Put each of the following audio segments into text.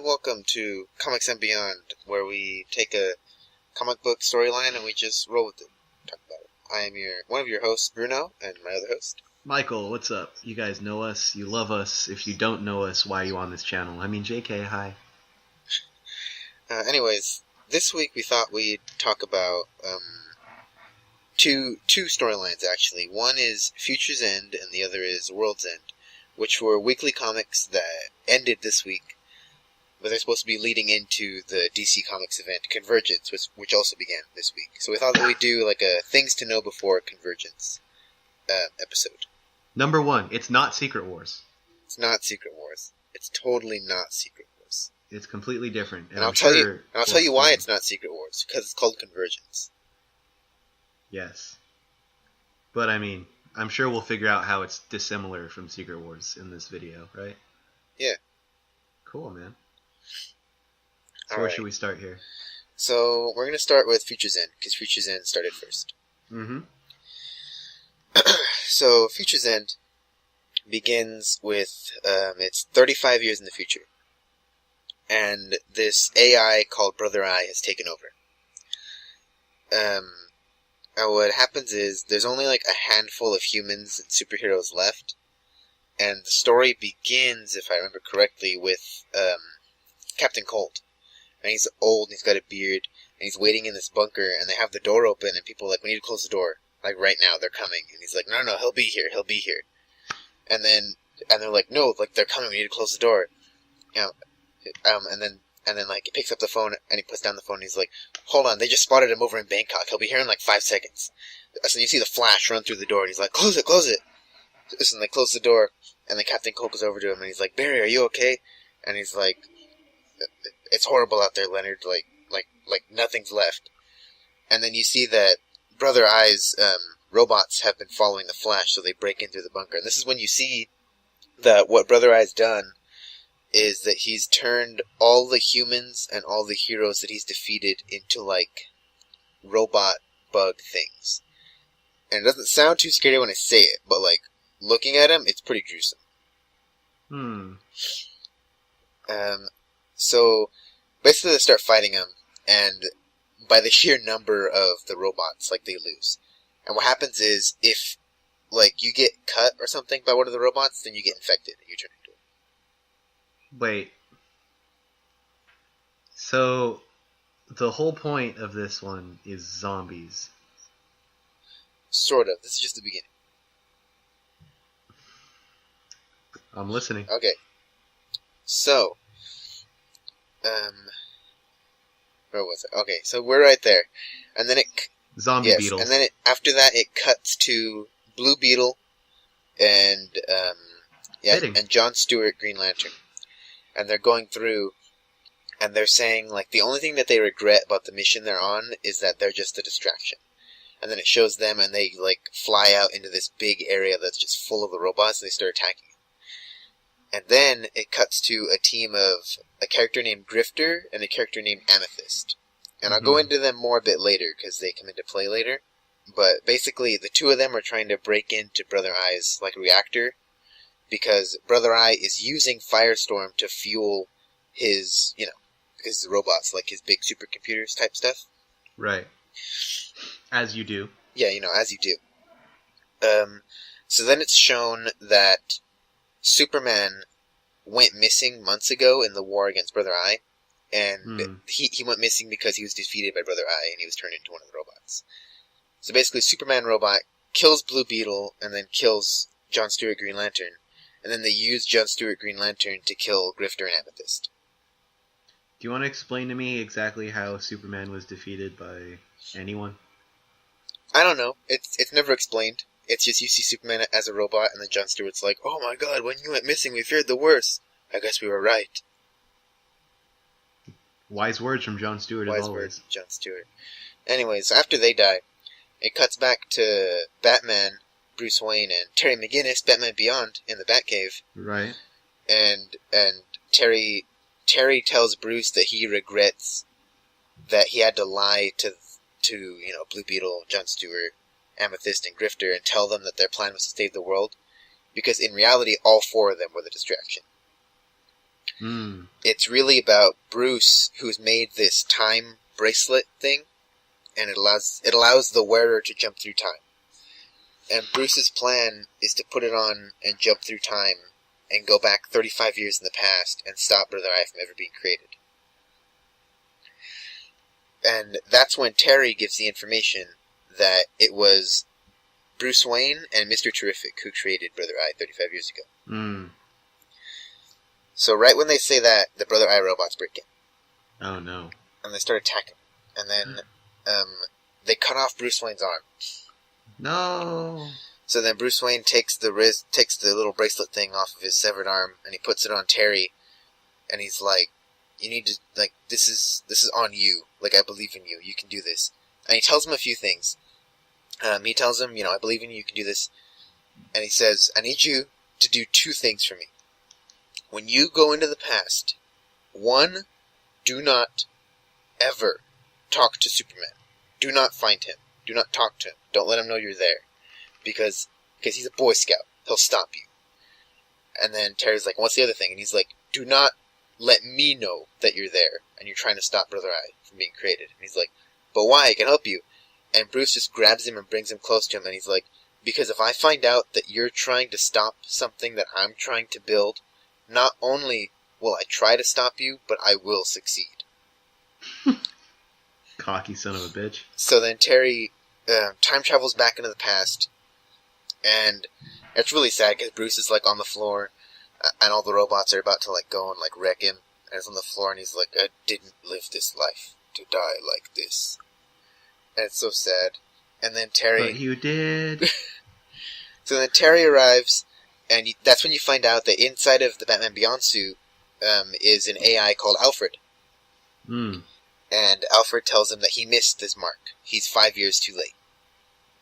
and welcome to Comics and Beyond, where we take a comic book storyline and we just roll with it, talk about it. I am one of your hosts, Bruno, and my other host, Michael. What's up? You guys know us, you love us. If you don't know us, why are you on this channel? I mean, JK, hi. Anyways, this week we thought we'd talk about two storylines, actually. One is Future's End, and the other is World's End, which were weekly comics that ended this week, but they're supposed to be leading into the DC Comics event, Convergence, which also began this week. So we thought that we'd do like a Things to Know Before Convergence episode. Number one, it's not Secret Wars. It's not Secret Wars. It's totally not Secret Wars. It's completely different. And I'll tell you why it's not Secret Wars, because it's called Convergence. Yes. But I mean, I'm sure we'll figure out how it's dissimilar from Secret Wars in this video, right? Yeah. Cool, man. So where should we start here? So we're going to start with Future's End, because Future's End started first. Mm-hmm. So Future's End begins with, it's 35 years in the future. And this AI called Brother Eye has taken over. And what happens is, there's only like a handful of humans and superheroes left. And the story begins, if I remember correctly, with Captain Cold. And he's old, and he's got a beard, and he's waiting in this bunker, and they have the door open, and people are like, we need to close the door. Like, right now, they're coming. And he's like, no, he'll be here. And they're like, no, like, they're coming, we need to close the door. You know, and then, like, he picks up the phone, and he puts down the phone, and he's like, hold on, they just spotted him over in Bangkok. He'll be here in, like, 5 seconds. So you see the Flash run through the door, and he's like, close it. So they close the door, and then Captain Cold goes over to him, and he's like, Barry, are you okay? And he's like, it's horrible out there, Leonard, like nothing's left. And then you see that Brother Eye's robots have been following the Flash, so they break in through the bunker. And this is when you see that what Brother Eye's done is that he's turned all the humans and all the heroes that he's defeated into, like, robot bug things. And it doesn't sound too scary when I say it, but, like, looking at him, it's pretty gruesome. So, basically they start fighting him, and by the sheer number of the robots, like, they lose. And what happens is, if, like, you get cut or something by one of the robots, then you get infected, and you turn into it. Wait. So, the whole point of this one is zombies. Sort of. This is just the beginning. I'm listening. Okay. So, where was it? Okay, so we're right there. And then Zombie beetles. And then after that it cuts to Blue Beetle and, and John Stewart, Green Lantern. And they're going through, and they're saying, like, the only thing that they regret about the mission they're on is that they're just a distraction. And then it shows them, and they, like, fly out into this big area that's just full of the robots, and they start attacking. And then it cuts to a team of a character named Grifter and a character named Amethyst. And I'll go into them more a bit later, because they come into play later. But basically, the two of them are trying to break into Brother Eye's, like, reactor, because Brother Eye is using Firestorm to fuel his, his robots, like his big supercomputers type stuff. Right. As you do. Yeah, as you do. So then it's shown that Superman went missing months ago in the war against Brother Eye, and he went missing because he was defeated by Brother Eye, and he was turned into one of the robots. So basically, Superman robot kills Blue Beetle, and then kills John Stewart Green Lantern, and then they use John Stewart Green Lantern to kill Grifter and Amethyst. Do you want to explain to me exactly how Superman was defeated by anyone? I don't know. It's never explained. It's just you see Superman as a robot, and then John Stewart's like, oh my god, when you went missing, we feared the worst. I guess we were right. Wise words from John Stewart, as always. Wise words from John Stewart. Anyways, after they die, it cuts back to Batman, Bruce Wayne, and Terry McGinnis, Batman Beyond, in the Batcave. Right. And Terry tells Bruce that he regrets that he had to lie to Blue Beetle, John Stewart, Amethyst, and Grifter, and tell them that their plan was to save the world, because in reality all four of them were the distraction. It's really about Bruce, who's made this time bracelet thing, and it allows the wearer to jump through time. And Bruce's plan is to put it on and jump through time and go back 35 years in the past and stop Brother Eye from ever being created. And that's when Terry gives the information that it was Bruce Wayne and Mr. Terrific who created Brother Eye 35 years ago. So right when they say that, the Brother Eye robots break in. Oh no. And they start attacking. And then they cut off Bruce Wayne's arm. No. So then Bruce Wayne takes the little bracelet thing off of his severed arm, and he puts it on Terry, and he's like, "You need to, like, this is on you. Like, I believe in you. You can do this." And he tells him a few things. He tells him, "I believe in you. You can do this." And he says, "I need you to do two things for me. When you go into the past, one, do not ever talk to Superman. Do not find him. Do not talk to him. Don't let him know you're there. Because he's a Boy Scout. He'll stop you." And then Terry's like, "What's the other thing?" And he's like, "Do not let me know that you're there and you're trying to stop Brother Eye from being created." And he's like, "But why? I can help you." And Bruce just grabs him and brings him close to him, and he's like, "Because if I find out that you're trying to stop something that I'm trying to build, not only will I try to stop you, but I will succeed." Cocky son of a bitch. So then Terry time travels back into the past, and it's really sad because Bruce is like on the floor, and all the robots are about to like go and like wreck him, and he's on the floor, and he's like, "I didn't live this life to die like this." And it's so sad. And then Terry... But you did. So then Terry arrives, and that's when you find out that inside of the Batman Beyond suit is an AI called Alfred. And Alfred tells him that he missed his mark. He's 5 years too late.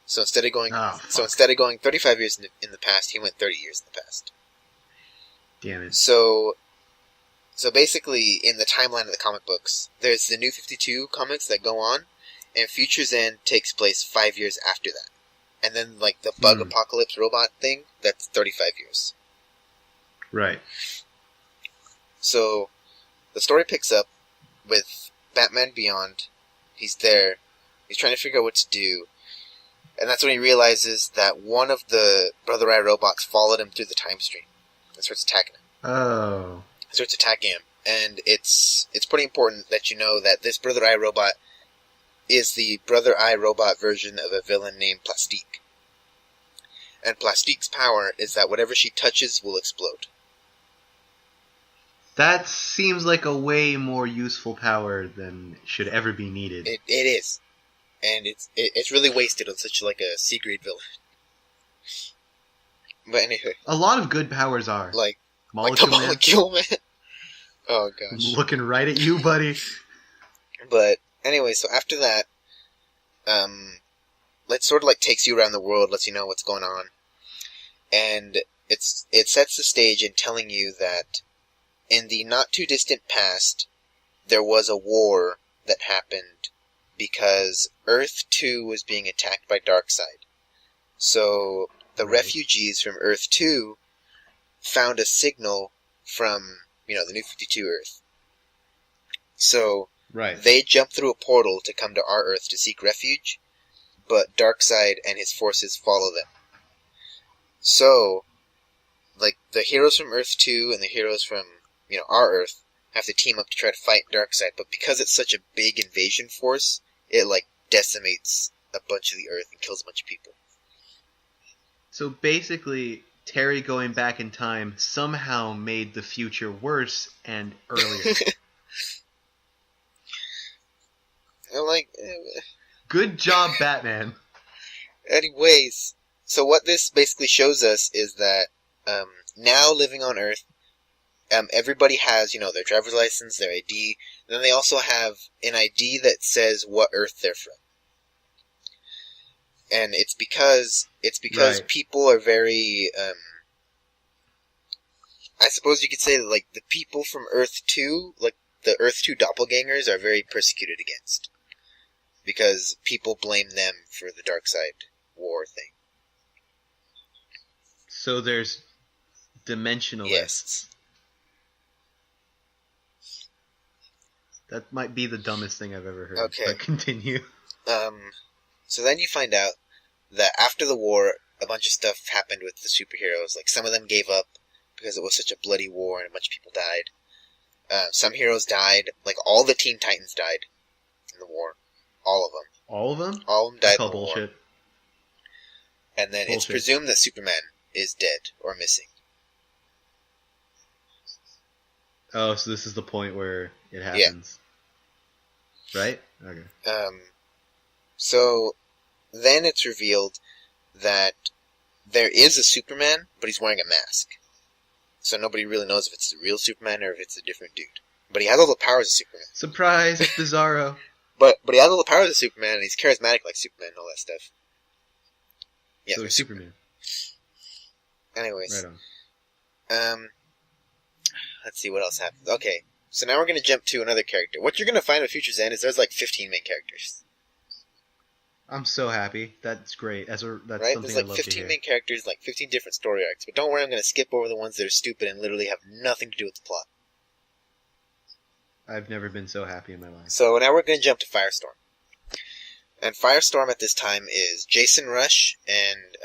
So instead of going, 35 years in the past, he went 30 years in the past. Damn it. So basically, in the timeline of the comic books, there's the New 52 comics that go on, and Future's End takes place 5 years after that. And then, like, the Bug Apocalypse robot thing, that's 35 years. Right. So, the story picks up with Batman Beyond. He's there. He's trying to figure out what to do. And that's when he realizes that one of the Brother Eye robots followed him through the time stream and starts attacking him. Oh. Starts attacking him. And it's pretty important that you know that this Brother Eye robot is the Brother Eye robot version of a villain named Plastique. And Plastique's power is that whatever she touches will explode. That seems like a way more useful power than should ever be needed. It is. And it's really wasted on such like a C-grade villain. But anyway. A lot of good powers are. Like the Molecule Man. Oh gosh. Looking right at you, buddy. But anyway, so after that, it sort of like takes you around the world, lets you know what's going on, and it sets the stage in telling you that in the not too distant past, there was a war that happened because Earth 2 was being attacked by Darkseid. So the refugees from Earth 2 found a signal from, the New 52 Earth. So they jumped through a portal to come to our Earth to seek refuge, but Darkseid and his forces follow them. So, like, the heroes from Earth 2 and the heroes from, our Earth have to team up to try to fight Darkseid, but because it's such a big invasion force, it, like, decimates a bunch of the Earth and kills a bunch of people. So basically, Terry going back in time somehow made the future worse and earlier. Good job, Batman. Anyways, so what this basically shows us is that now living on Earth, everybody has, their driver's license, their ID, and then they also have an ID that says what Earth they're from. And it's because people are very, I suppose you could say that, like, the people from Earth 2, like, the Earth 2 doppelgangers are very persecuted against. Because people blame them for the Darkseid war thing. So there's dimensionalists. Yes. That might be the dumbest thing I've ever heard. Okay. But continue. So then you find out that after the war, a bunch of stuff happened with the superheroes. Like, some of them gave up because it was such a bloody war and a bunch of people died. Some heroes died. Like, all the Teen Titans died in the war. All of them. All of them? All of them died in in the war. Bullshit. And then it's presumed that Superman is dead or missing. Oh, so this is the point where it happens. Yeah. Right? Okay. So then it's revealed that there is a Superman, but he's wearing a mask. So nobody really knows if it's the real Superman or if it's a different dude. But he has all the powers of Superman. Surprise! It's Bizarro. But he has all the powers of Superman, and he's charismatic like Superman and all that stuff. Yeah, so he's Superman. Anyways. Right on. Let's see what else happens. Okay, so now we're going to jump to another character. What you're going to find with Future's End is there's like 15 main characters. I'm so happy. That's great. That's right? something There's like I'd love 15 to hear. main characters, like 15 different story arcs. But don't worry, I'm going to skip over the ones that are stupid and literally have nothing to do with the plot. I've never been so happy in my life. So now we're going to jump to Firestorm. And Firestorm at this time is Jason Rush and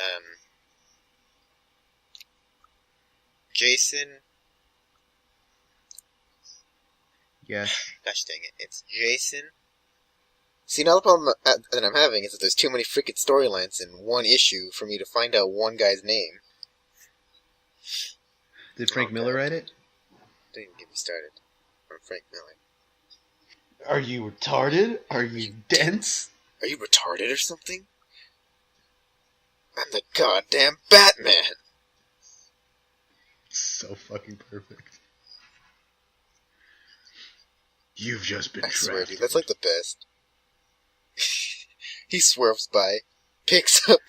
Jason... Yes. Gosh dang it. It's Jason... See, now the problem that I'm having is that there's too many freaking storylines in one issue for me to find out one guy's name. Did Frank Miller write it? Don't even get me started. From Frank Miller. Are you retarded? Are you dense? Are you retarded or something? I'm the goddamn Batman! So fucking perfect. You've just been I swear, dude, that's like the best. He swerves by, picks up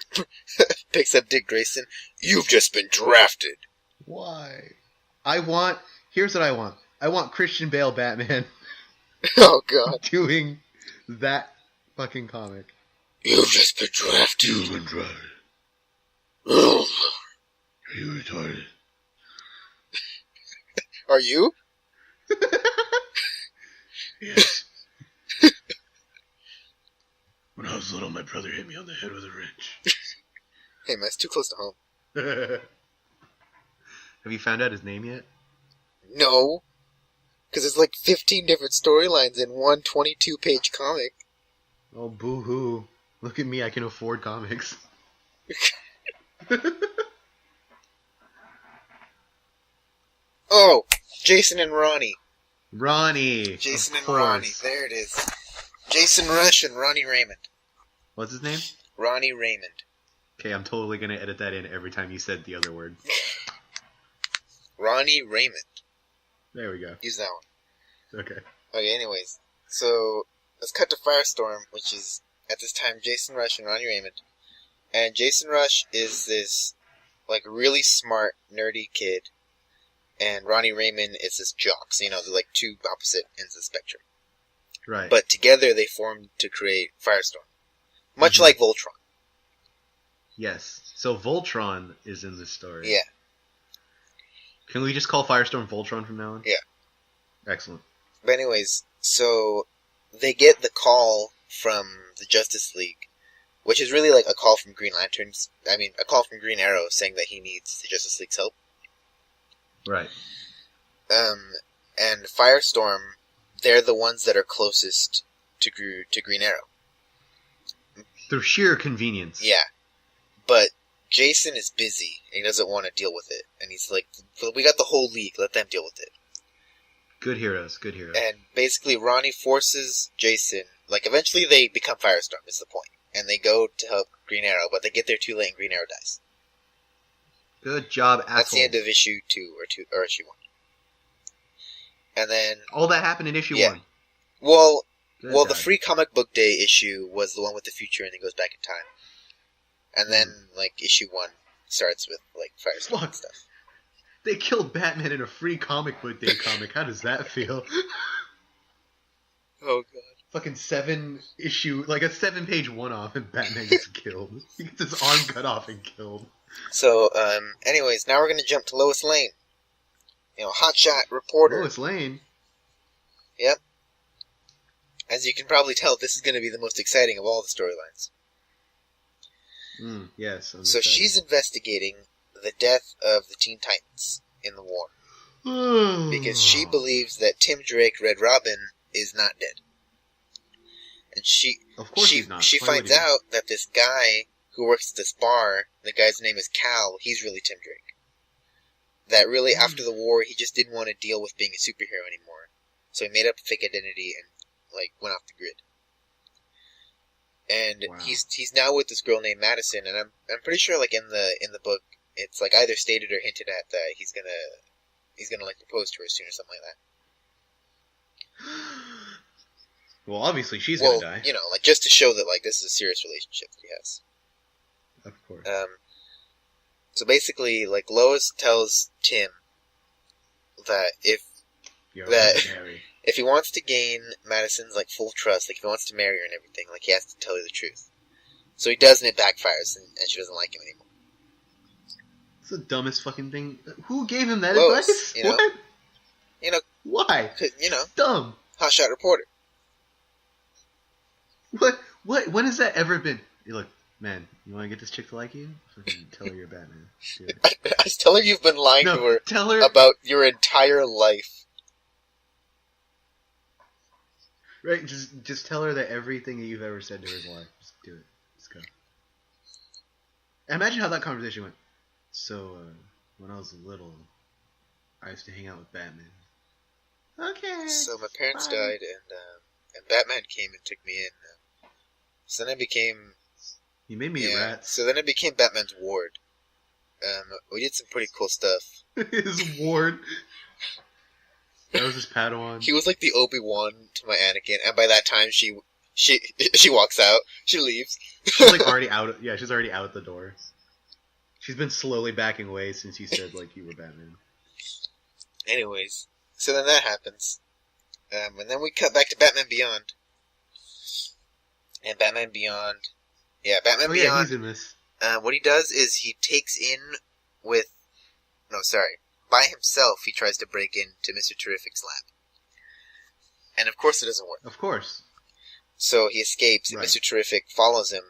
Dick Grayson. You've just been drafted. Why? Here's what I want. I want Christian Bale Batman. Oh god. Doing that fucking comic. You've just been drafted. You've been drafted. Oh. Are you retarded? Are you? Yes. When I was little, my brother hit me on the head with a wrench. Hey man, it's too close to home. Have you found out his name yet? No. Because there's like 15 different storylines in one 22-page comic. Oh, boo-hoo. Look at me, I can afford comics. Oh, Jason and Ronnie. Ronnie. Jason and Ronnie. There it is. Jason Rush and Ronnie Raymond. What's his name? Ronnie Raymond. Okay, I'm totally going to edit that in every time you said the other word. Ronnie Raymond. There we go. Use that one. Okay. Okay, anyways. So, let's cut to Firestorm, which is, at this time, Jason Rush and Ronnie Raymond. And Jason Rush is this, like, really smart, nerdy kid. And Ronnie Raymond is this jock. So, you know, they're like two opposite ends of the spectrum. Right. But together they formed to create Firestorm. Much like Voltron. Yes. So Voltron is in this story. Yeah. Can we just call Firestorm Voltron from now on? Yeah. Excellent. But anyways, so they get the call from the Justice League, which is really like a call from a call from Green Arrow saying that he needs the Justice League's help. Right. And Firestorm, they're the ones that are closest to Green Arrow. Through sheer convenience. Yeah. But Jason is busy, and he doesn't want to deal with it. And he's like, we got the whole league, let them deal with it. Good heroes, good heroes. And basically Ronnie forces Jason, like eventually they become Firestorm is the point. And they go to help Green Arrow, but they get there too late and Green Arrow dies. Good job, assholes. That's the end of issue 2 or issue 1. And then all that happened in issue 1. Well, Good the God. Free Comic Book Day issue was the one with the future and he goes back in time. And then like issue 1 starts with like Firestorm and stuff. They killed Batman in a Free Comic Book Day comic. How does that feel? Oh god. Fucking 7-issue, like a 7-page one-off, and Batman gets killed. He gets his arm cut off and killed. So, anyways, now we're gonna jump to Lois Lane. You know, hotshot reporter. Lois Lane? Yep. as you can probably tell, this is going to be the most exciting of all the storylines. Yes. So she's investigating the death of the Teen Titans in the war. Because she believes that Tim Drake, Red Robin, is not dead. And of course he's not. She finds out that this guy who works at this bar, the guy's name is Cal, he's really Tim Drake. That really, after the war, he just didn't want to deal with being a superhero anymore. So he made up a fake identity and, went off the grid. And he's now with this girl named Madison, and I'm pretty sure, in the book, it's, either stated or hinted at that he's gonna propose to her soon or something like that. Well, obviously she's gonna die. Just to show that, this is a serious relationship that he has. Of course. So basically, Lois tells Tim that if he wants to gain Madison's, full trust, if he wants to marry her and everything, he has to tell her the truth. So he does, and it backfires, and she doesn't like him anymore. It's the dumbest fucking thing. Who gave him that Lois, advice? What? Why? Dumb. Hotshot reporter. What? When has that ever been? Look, man, you want to get this chick to like you? Fucking tell her you're Batman. I tell her you've been lying to her, tell her about your entire life. Right, just tell her that everything that you've ever said to her is a lie. Just do it. Just go. Imagine how that conversation went. So, when I was little, I used to hang out with Batman. Okay. So my parents died, and Batman came and took me in. So then I became... He made me a rat. So then I became Batman's ward. We did some pretty cool stuff. His ward. That was his Padawan. He was like the Obi-Wan to my Anakin, and by that time she walks out. She leaves. She's already out. Yeah, she's already out the door. She's been slowly backing away since you said you were Batman. Anyways, so then that happens, and then we cut back to Batman Beyond. And Batman Beyond, Batman Beyond. Yeah, he's in this. What he does is he takes by himself, he tries to break into Mr. Terrific's lab. And of course it doesn't work. Of course. So he escapes, and Mr. Terrific follows him,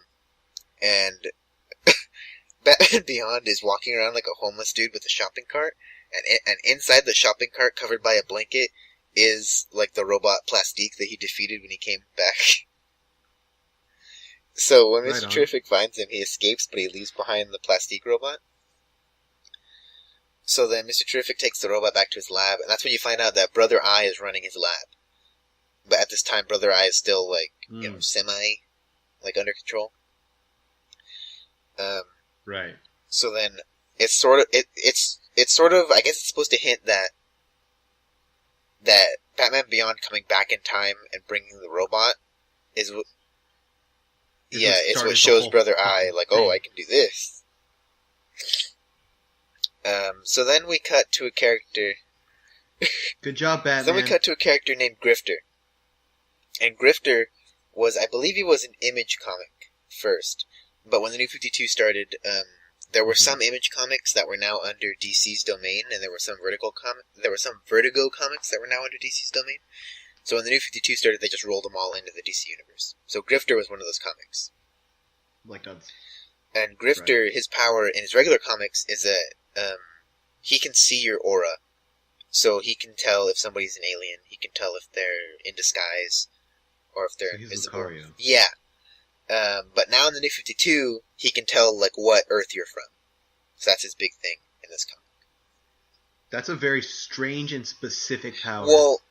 and Batman Beyond is walking around like a homeless dude with a shopping cart, and inside the shopping cart, covered by a blanket, is the robot Plastique that he defeated when he came back. So when Mr. Terrific finds him, he escapes, but he leaves behind the Plastique robot. So then Mr. Terrific takes the robot back to his lab, and that's when you find out that Brother Eye is running his lab. But at this time, Brother Eye is still, semi, under control. Right. So then, it's sort of, I guess it's supposed to hint that Batman Beyond coming back in time and bringing the robot is what shows Brother Eye, I can do this. So then we cut to a character. Good job, Batman. So then we cut to a character named Grifter. And Grifter was, I believe he was an Image comic first. But when the New 52 started, there were some Image comics that were now under DC's domain, and there were some Vertigo comics that were now under DC's domain. So when the New 52 started, they just rolled them all into the DC universe. So Grifter was one of those comics. And Grifter, his power in his regular comics is that he can see your aura. So he can tell if somebody's an alien. He can tell if they're in disguise or if they're invisible. Lucario. Yeah. But now in the New 52, he can tell what Earth you're from. So that's his big thing in this comic. That's a very strange and specific power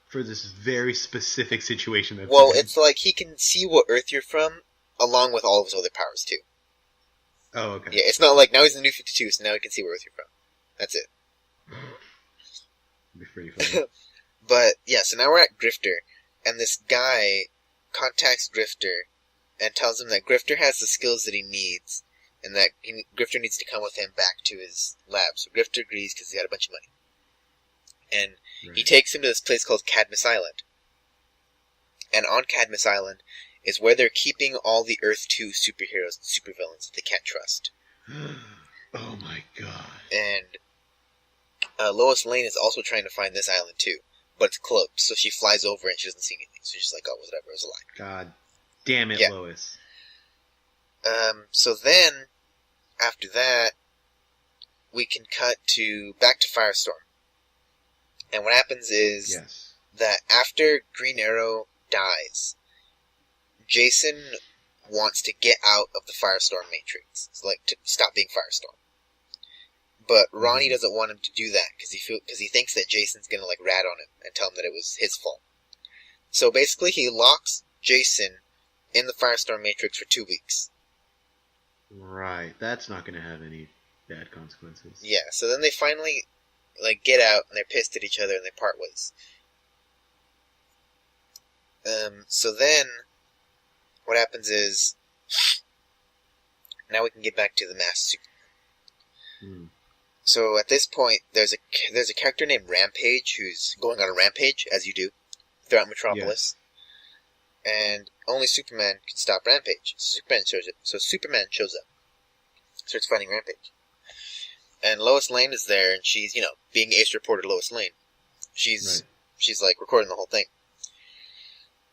for this very specific situation. It's he can see what Earth you're from, along with all of his other powers too. Oh, okay. Yeah, it's not now he's in the New 52, so now he can see what Earth you're from. That's it. It'd be pretty funny. But yeah, so now we're at Grifter, and this guy contacts Grifter and tells him that Grifter has the skills that he needs, and that Grifter needs to come with him back to his lab. So Grifter agrees because he's got a bunch of money. And he takes him to this place called Cadmus Island. And on Cadmus Island is where they're keeping all the Earth 2 superheroes and supervillains that they can't trust. Oh my god. And Lois Lane is also trying to find this island too. but it's closed. So she flies over and she doesn't see anything. So she's like, oh, whatever, it was a lie. God damn it, Yeah. Lois. So then, after that, we can cut back to Firestorm. And what happens is that after Green Arrow dies, Jason wants to get out of the Firestorm Matrix, like to stop being Firestorm. But Ronnie doesn't want him to do that because he thinks that Jason's gonna like rat on him and tell him that it was his fault. So basically, he locks Jason in the Firestorm Matrix for 2 weeks. Right, that's not gonna have any bad consequences. Yeah. So then they finally like get out and they're pissed at each other and they part ways. So then, what happens is, now we can get back to the Masked Superman. So at this point, there's a character named Rampage who's going on a rampage, as you do, throughout Metropolis. And only Superman can stop Rampage. Superman shows up. Starts fighting Rampage. And Lois Lane is there, and she's, being ace reporter Lois Lane. She's like recording the whole thing.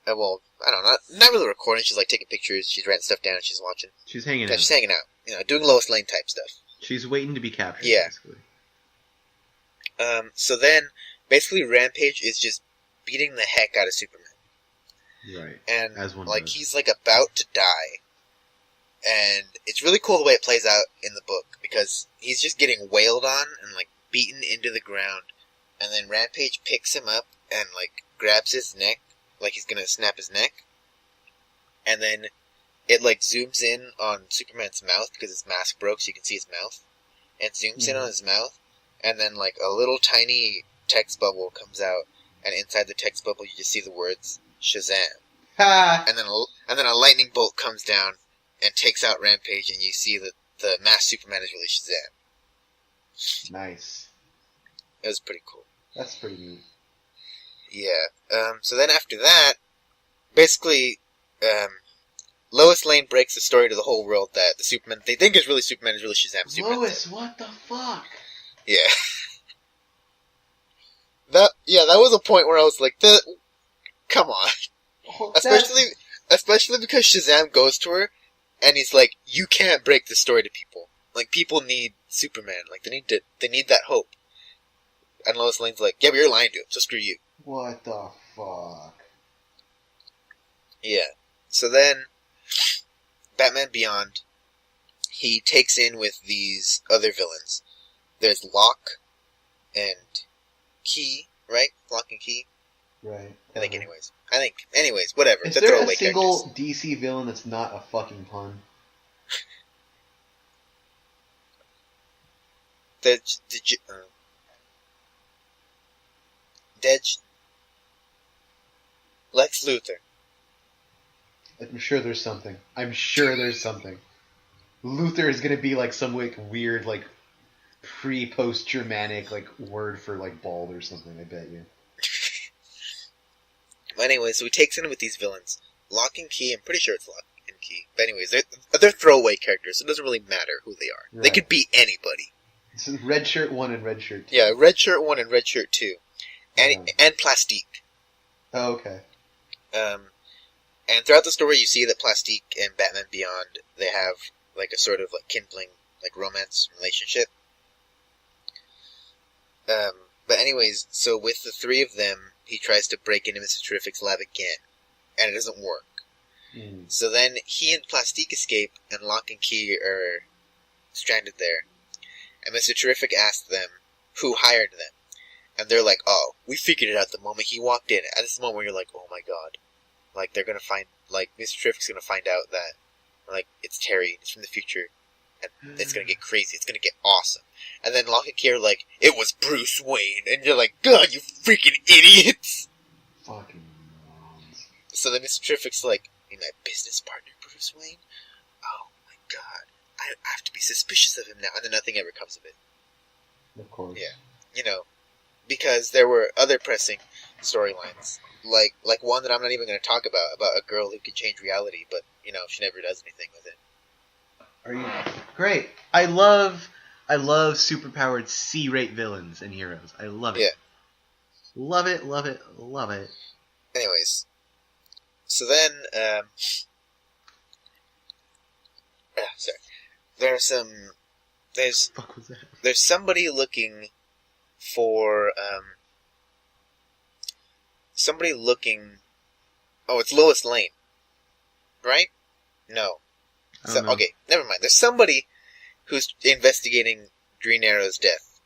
Well, I don't know, not really recording. She's like taking pictures. She's writing stuff down. She's watching. She's hanging out. She's hanging out. Doing Lois Lane type stuff. She's waiting to be captured. Yeah. Basically. So then, basically, Rampage is just beating the heck out of Superman. Right. And as one like does. he's like about to die. And it's really cool the way it plays out in the book because he's just getting wailed on and like beaten into the ground. And then Rampage picks him up and like grabs his neck. Like he's gonna snap his neck, and then it like zooms in on Superman's mouth because his mask broke, so you can see his mouth. And it zooms in on his mouth, and then like a little tiny text bubble comes out, and inside the text bubble you just see the words Shazam. And then a lightning bolt comes down and takes out Rampage, and you see that the masked Superman is really Shazam. Nice. It was pretty cool. That's pretty neat. Yeah. So then after that, basically, Lois Lane breaks the story to the whole world that the Superman they think is really Superman is really Shazam. Superman. Lois, what the fuck? Yeah. That was a point where I was like, come on. Oh, Especially because Shazam goes to her, and he's like, you can't break the story to people. Like, people need Superman. Like, they need that hope. And Lois Lane's like, yeah, but you're lying to him, so screw you. What the fuck? Yeah. So then, Batman Beyond, he takes in with these other villains. There's Locke and Key, right? Locke and Key? Right. I think, anyways, whatever. Is They're there a throwaway single characters. DC villain that's not a fucking pun? Lex Luthor. I'm sure there's something. Luthor is gonna be like some like weird like pre-post Germanic like word for like bald or something. I bet you. But anyway, so he takes in with these villains. Locke and Key, I'm pretty sure it's Locke and Key. But anyways, they're throwaway characters, so it doesn't really matter who they are. Right. They could be anybody. It's Red Shirt 1 and Red Shirt 2. Yeah, Red Shirt 1 and Red Shirt 2. And Plastique. Oh, okay. And throughout the story, you see that Plastique and Batman Beyond, they have like a sort of like kindling, like romance relationship. But anyways, so with the three of them, he tries to break into Mr. Terrific's lab again, and it doesn't work. So then he and Plastique escape, and Locke and Key are stranded there. And Mr. Terrific asks them who hired them. And they're like, oh, we figured it out the moment he walked in. And this is the moment where you're like, oh my god. Like, they're gonna find, like, Mr. Terrific's gonna find out that, like, it's Terry, it's from the future, and it's gonna get crazy, it's gonna get awesome. And then Locke and Key are like, it was Bruce Wayne, and you're like, God, you freaking idiots! Fucking morons. So then Mr. Terrific's like, my business partner, Bruce Wayne? Oh my god, I have to be suspicious of him now, and then nothing ever comes of it. Of course. Yeah. You know, because there were other pressing storylines. Like one that I'm not even going to talk about a girl who can change reality, but, you know, she never does anything with it. Are you... Great. I love superpowered C-rate villains and heroes. I love it. Yeah. Love it, love it, love it. Anyways, so then, sorry. There's What the fuck was that? there's somebody looking for, oh, it's Lois Lane, right? No. I don't know. Okay, never mind. There's somebody who's investigating Green Arrow's death.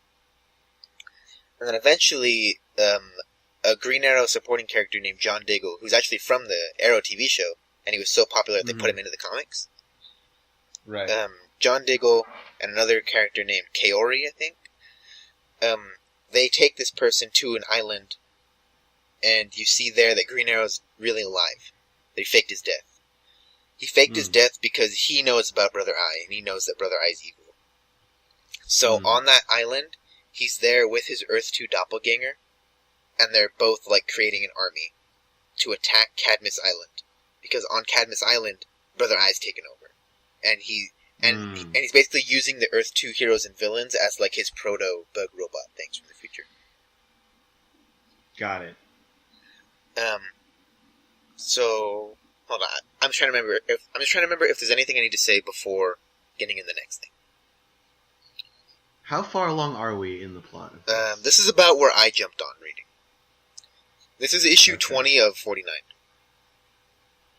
And then eventually, a Green Arrow supporting character named John Diggle, who's actually from the Arrow TV show, and he was so popular that they put him into the comics. Right. John Diggle and another character named Kaori, I think. They take this person to an island, and you see there that Green Arrow's really alive. They faked his death. He faked his death because he knows about Brother Eye, and he knows that Brother Eye is evil. So on that island, he's there with his Earth 2 doppelganger, and they're both like creating an army to attack Cadmus Island, because on Cadmus Island, Brother Eye's taken over, and he's basically using the Earth 2 heroes and villains as like his proto bug robot things from the future. Got it. So hold on, I'm just trying to remember if there's anything I need to say before getting in the next thing. How far along are we in the plot? This is about where I jumped on reading. This is issue 20 of 49.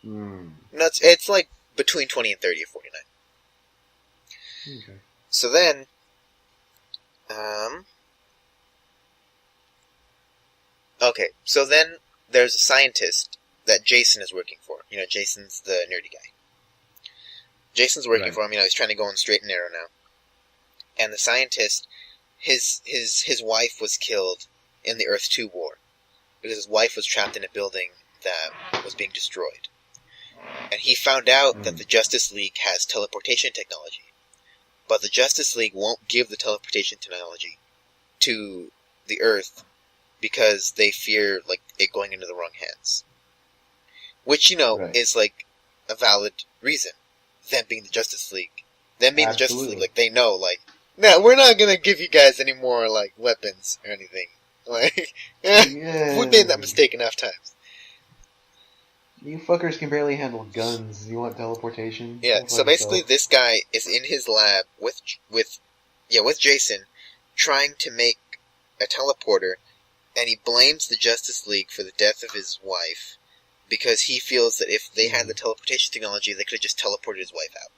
No, it's like between 20 and 30 of 49. Okay. So then, there's a scientist that Jason is working for. You know, Jason's the nerdy guy. Jason's working for him. You know, he's trying to go on straight and narrow now. And the scientist, his wife was killed in the Earth 2 war because his wife was trapped in a building that was being destroyed. And he found out that the Justice League has teleportation technology. But the Justice League won't give the teleportation technology to the Earth because they fear like it going into the wrong hands. Which, you know, is like a valid reason. Them being the Justice League. Them being the Justice League, like they know, like, no, we're not gonna give you guys any more like weapons or anything. Like, we made that mistake enough times. You fuckers can barely handle guns. You want teleportation? Yeah. So basically, this guy is in his lab with Jason, trying to make a teleporter, and he blames the Justice League for the death of his wife because he feels that if they had the teleportation technology, they could have just teleported his wife out.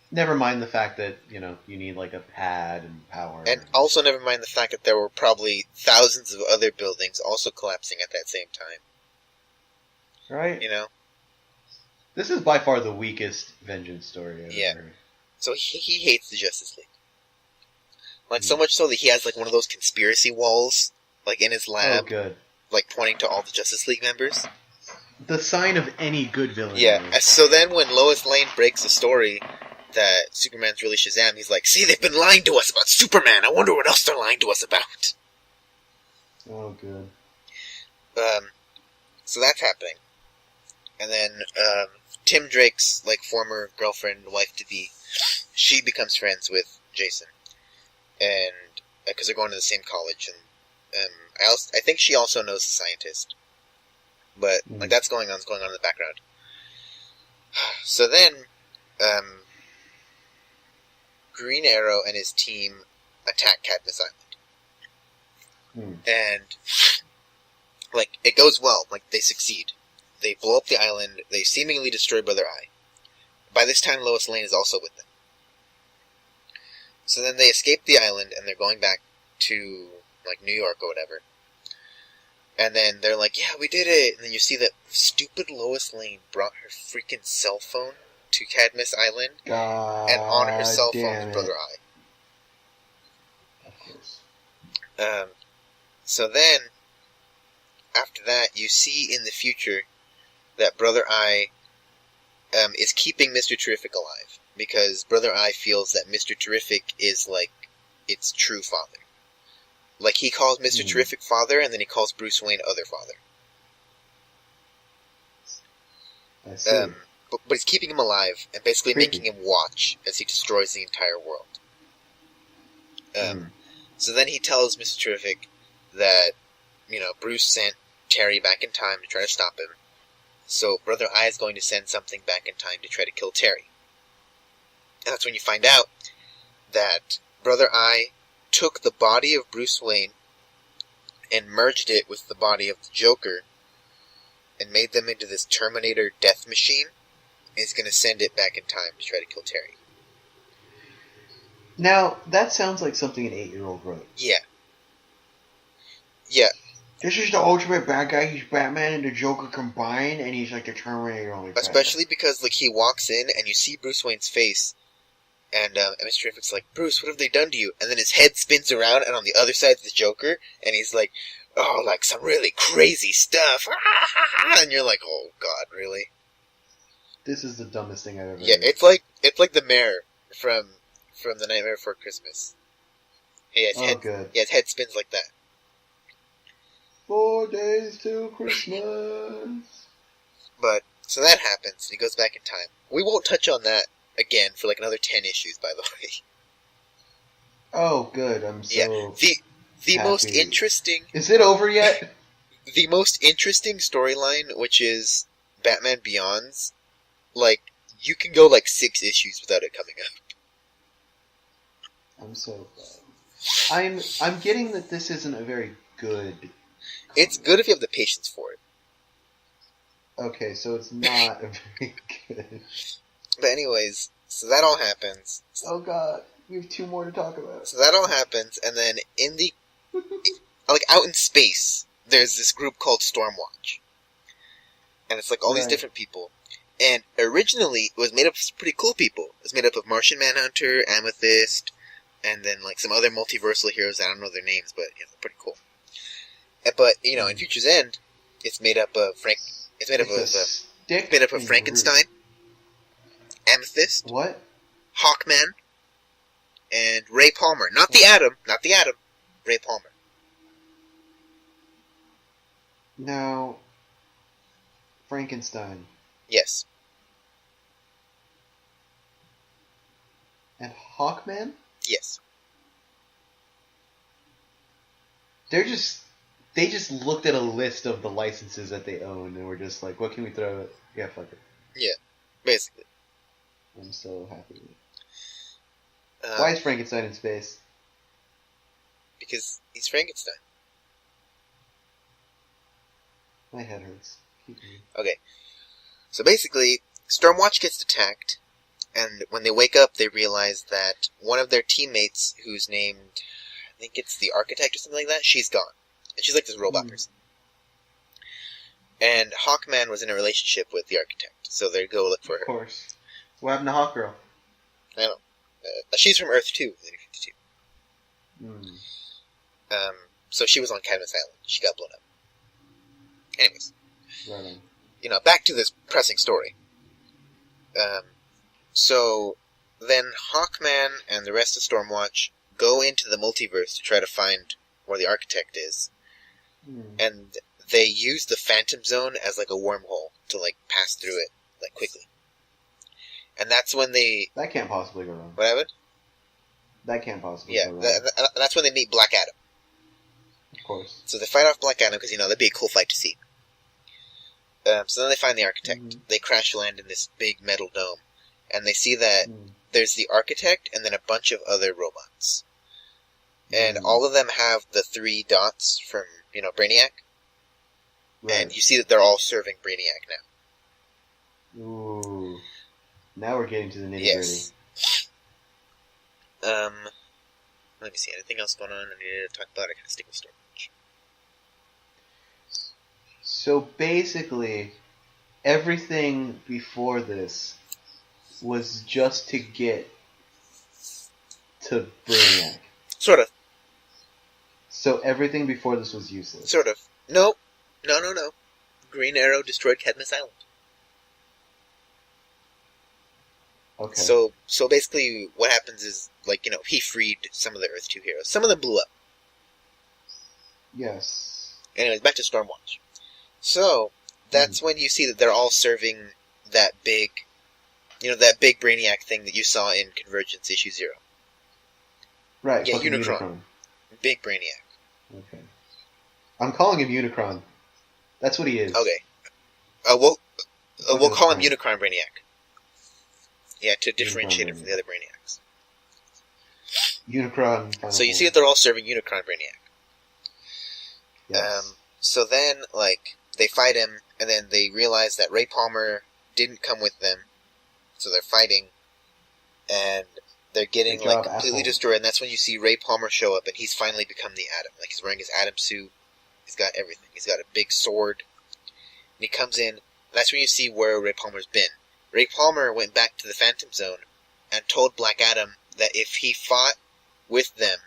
Never mind the fact that, you know, you need like a pad and power. And also never mind the fact that there were probably thousands of other buildings also collapsing at that same time. Right? You know? This is by far the weakest Vengeance story I've ever heard. So he hates the Justice League. Like, so much so that he has, like, one of those conspiracy walls, like, in his lab. Oh, good. Like, pointing to all the Justice League members. The sign of any good villain. Yeah, so then when Lois Lane breaks the story that Superman's really Shazam, he's like, see, they've been lying to us about Superman. I wonder what else they're lying to us about. Oh, good. So that's happening. And then, Tim Drake's, like, former girlfriend, wife-to-be, she becomes friends with Jason. And, because they're going to the same college, and, I think she also knows the scientist. But, like, that's going on in the background. So then, Green Arrow and his team attack Cadmus Island. And, like, it goes well. Like, they succeed. They blow up the island. They seemingly destroy Brother Eye. By this time, Lois Lane is also with them. So then they escape the island, and they're going back to, like, New York or whatever. And then they're like, yeah, we did it! And then you see that stupid Lois Lane brought her freaking cell phone to Cadmus Island, and on her cell phone is Brother Eye. Of course. So then, after that, you see in the future that Brother Eye is keeping Mr. Terrific alive, because Brother Eye feels that Mr. Terrific is, like, its true father. Like, he calls Mr. Terrific father, and then he calls Bruce Wayne other father. I see. But he's keeping him alive, and basically making him watch as he destroys the entire world. So then he tells Mr. Terrific that, Bruce sent Terry back in time to try to stop him. So Brother Eye is going to send something back in time to try to kill Terry. And that's when you find out that Brother Eye took the body of Bruce Wayne and merged it with the body of the Joker and made them into this Terminator death machine, and is going to send it back in time to try to kill Terry. Now, that sounds like something an 8-year-old wrote. Yeah. Yeah. This is the ultimate bad guy. He's Batman and the Joker combined, and he's like the Terminator only. Especially because, like, he walks in and you see Bruce Wayne's face, and Mr. Terrific's like, Bruce, what have they done to you? And then his head spins around, and on the other side is the Joker, and he's like, oh, like some really crazy stuff. And you're like, oh, God, really? This is the dumbest thing I've ever Yeah, heard. it's like the mayor from The Nightmare Before Christmas. Hey, his head spins like that. 4 days till Christmas. But, so that happens. He goes back in time. We won't touch on that again for like another 10 issues, by the way. Oh, good. I'm so The happy. most interesting... Is it over yet? The most interesting storyline, which is Batman Beyond's, like, you can go like 6 issues without it coming up. I'm so glad. I'm getting that this isn't a very good... It's good if you have the patience for it. Okay, so it's not a very good... But anyways, so that all happens. Oh god, we have 2 more to talk about. So that all happens, and then in the... like, out in space, there's this group called Stormwatch. And it's like all these different people. And originally, it was made up of pretty cool people. It was made up of Martian Manhunter, Amethyst, and then like some other multiversal heroes. I don't know their names, but they're pretty cool. But in Future's End, it's made up of Frankenstein, Amethyst, what? Hawkman, and Ray Palmer. Not the Atom. Ray Palmer. Now, Frankenstein Yes. and Hawkman? Yes. They just looked at a list of the licenses that they own and were just like, what can we throw at? Yeah, fuck it. Yeah. Basically. I'm so happy. Why is Frankenstein in space? Because he's Frankenstein. My head hurts. Keep going. Okay. So basically, Stormwatch gets attacked, and when they wake up, they realize that one of their teammates, who's named, I think it's the Architect or something like that, she's gone. And she's like this robot person. And Hawkman was in a relationship with the Architect, so they go look for her. Of course. What happened to Hawkgirl? I don't know. She's from Earth 2, in the New 52. So she was on Cadmus Island. She got blown up. Anyways. Right on. Back to this pressing story. So then Hawkman and the rest of Stormwatch go into the multiverse to try to find where the Architect is. And they use the Phantom Zone as like a wormhole to like pass through it like quickly. And that's when they... That can't possibly go wrong. What happened? That can't possibly Yeah, go wrong. that's when they meet Black Adam. Of course. So they fight off Black Adam because, that'd be a cool fight to see. So then they find the Architect. They crash land in this big metal dome. And they see that there's the Architect and then a bunch of other robots. And all of them have the 3 dots from, Brainiac. Right. And you see that they're all serving Brainiac now. Ooh. Now we're getting to the nitty-gritty. Yes. Let me see. Anything else going on I need to talk about? I kind of stick with Stormwatch. So basically, everything before this was just to get to Brainiac. Sort of. So everything before this was useless. Sort of. No. Green Arrow destroyed Cadmus Island. Okay. So basically what happens is, he freed some of the Earth 2 heroes. Some of them blew up. Yes. Anyways, back to Stormwatch. So, that's when you see that they're all serving that big Brainiac thing that you saw in Convergence issue 0. Right. Yeah, fucking Unicron. Big Brainiac. Okay. I'm calling him Unicron. That's what he is. Okay. We'll call him fine. Unicron Brainiac. Yeah, to differentiate Unicron him from the other Brainiacs. Unicron. Final So you see form. that they're all serving Unicron Brainiac. Yes. So then, like, they fight him, and then they realize that Ray Palmer didn't come with them, so they're fighting, and they're getting, Good job, like, completely asshole. destroyed, and that's when you see Ray Palmer show up, and he's finally become the Atom. Like, he's wearing his Atom suit, he's got everything. He's got a big sword, and he comes in, and that's when you see where Ray Palmer's been. Ray Palmer went back to the Phantom Zone and told Black Adam that if he fought with them,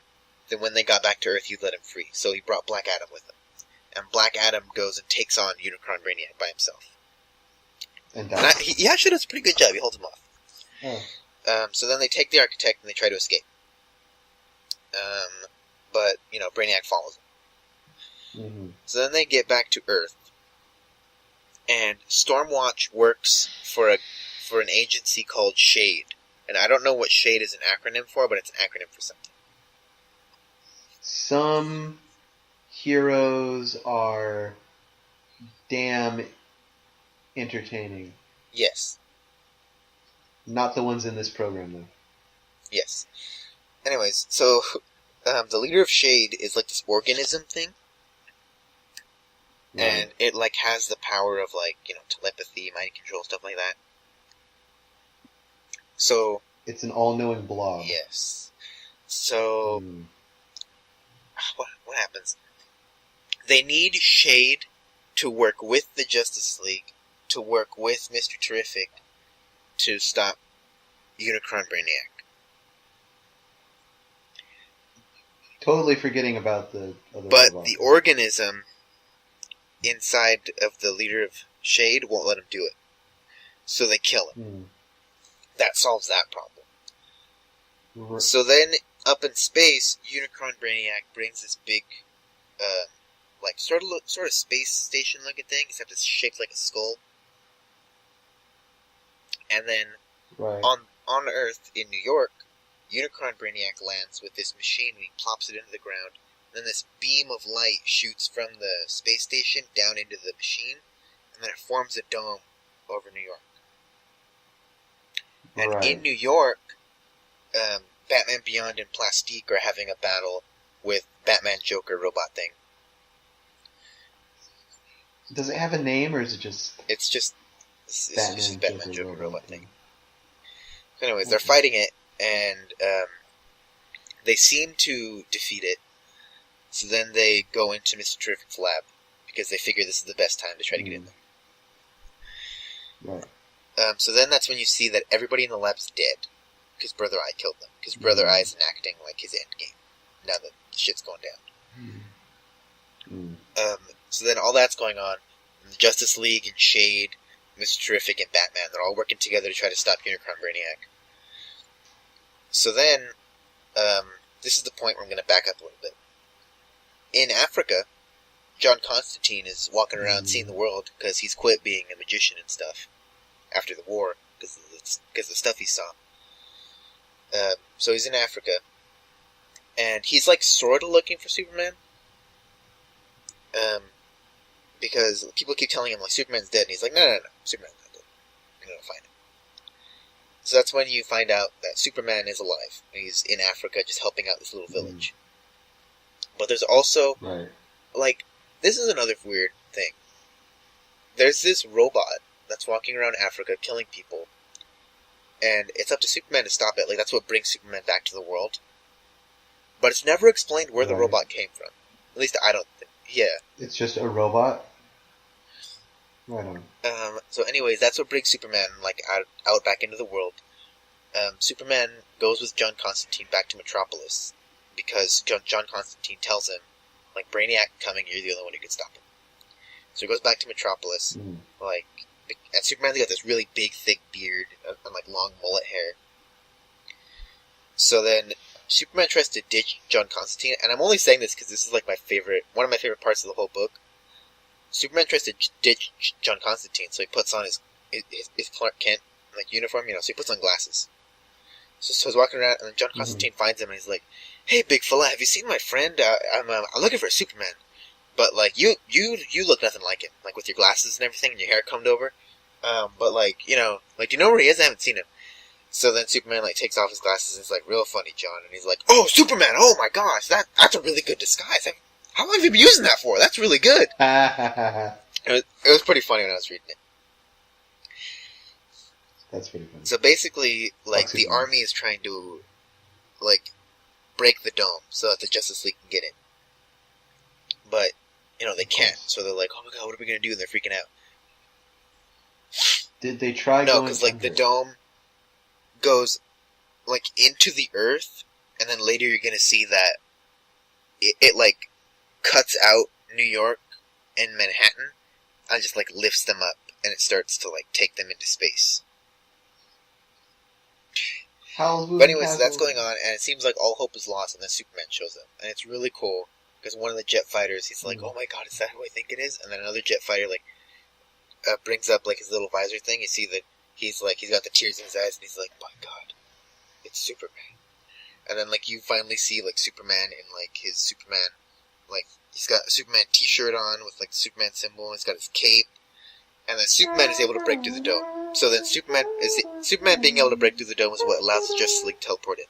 then when they got back to Earth, he'd let him free. So he brought Black Adam with him. And Black Adam goes and takes on Unicron Brainiac by himself. And And he actually does a pretty good job. He holds him off. Oh. So then they take the Architect and they try to escape. But, Brainiac follows them. Mm-hmm. So then they get back to Earth. And Stormwatch works for an agency called SHADE. And I don't know what SHADE is an acronym for, but it's an acronym for something. Some heroes are damn entertaining. Yes. Not the ones in this program, though. Yes. Anyways, so the leader of SHADE is like this organism thing. Right. And it, like, has the power of, like, telepathy, mind control, stuff like that. So, It's an all-knowing blob. yes. So, Mm. what happens? They need SHADE to work with the Justice League, to work with Mr. Terrific, to stop Unicron Brainiac. Totally forgetting about the other But robots. the organism inside of the leader of SHADE won't let him do it. So they kill him. Mm. That solves that problem. R- So then, up in space, Unicron Brainiac brings this big, sort of space station looking thing, except it's shaped like a skull. And then right. on Earth in New York, Unicron Brainiac lands with this machine and he plops it into the ground. Then this beam of light shoots from the space station down into the machine, and then it forms a dome over New York. And Right. in New York, Batman Beyond and Plastique are having a battle with Batman Joker robot thing. Does it have a name, or is it just It's just Batman Joker robot thing. So anyways, they're Okay. fighting it, and they seem to defeat it. So then they go into Mr. Terrific's lab, because they figure this is the best time to try to get in there. Right. So then that's when you see that everybody in the lab is dead, because Brother Eye killed them. Because Brother Eye is enacting like his end game, now that shit's going down. Mm. So then all that's going on, and the Justice League and SHADE, Mr. Terrific and Batman, they're all working together to try to stop Unicron Brainiac. So then, this is the point where I'm going to back up a little bit. In Africa, John Constantine is walking around seeing the world because he's quit being a magician and stuff after the war because of the stuff he saw. So he's in Africa, and he's like sort of looking for Superman. Because people keep telling him like Superman's dead, and he's like, no, Superman's not dead. I'm gonna find him. So that's when you find out that Superman is alive. And he's in Africa, just helping out this little village. But there's also Right. like, this is another weird thing. There's this robot that's walking around Africa killing people, and it's up to Superman to stop it. Like, that's what brings Superman back to the world. But it's never explained where the Right. robot came from. At least I don't think. Yeah. It's just a robot. Right on. So anyways, that's what brings Superman, like, out back into the world. Superman goes with John Constantine back to Metropolis, because John Constantine tells him, like, Brainiac coming, you're the only one who can stop him. So he goes back to Metropolis, like, and Superman's got this really big, thick beard, and like, long mullet hair. So then, Superman tries to ditch John Constantine, and I'm only saying this because this is, like, one of my favorite parts of the whole book. Superman tries to ditch John Constantine, so he puts on his Clark Kent, like, uniform, so he puts on glasses. So he's walking around, and then John Constantine finds him, and he's like, hey, big fella, have you seen my friend? I'm looking for Superman. But like you look nothing like him, like with your glasses and everything, and your hair combed over. But like do you know where he is? I haven't seen him. So then Superman like takes off his glasses and is like, "Real funny, John." And he's like, "Oh, Superman! Oh my gosh, that's a really good disguise. How long have you been using that for? That's really good." It was pretty funny when I was reading it. That's pretty funny. So basically, like the Superman. army is trying to like break the dome so that the Justice League can get in, but they can't. So they're like, "Oh my god, what are we gonna do?" And they're freaking out. Did they try? No, going because like the under? dome goes like into the earth, and then later you're gonna see that it like cuts out New York and Manhattan, and just like lifts them up, and it starts to like take them into space. But anyways, that's going on, and it seems like all hope is lost, and then Superman shows up, and it's really cool because one of the jet fighters, he's like, "Oh my god, is that who I think it is?" And then another jet fighter like brings up like his little visor thing. You see that he's got the tears in his eyes, and he's like, "My god, it's Superman." And then like you finally see like Superman in like his Superman, like he's got a Superman T-shirt on with like the Superman symbol, and he's got his cape, and then Superman is able to break through the dome. So then Superman being able to break through the dome is what allows the Justice League to teleport in.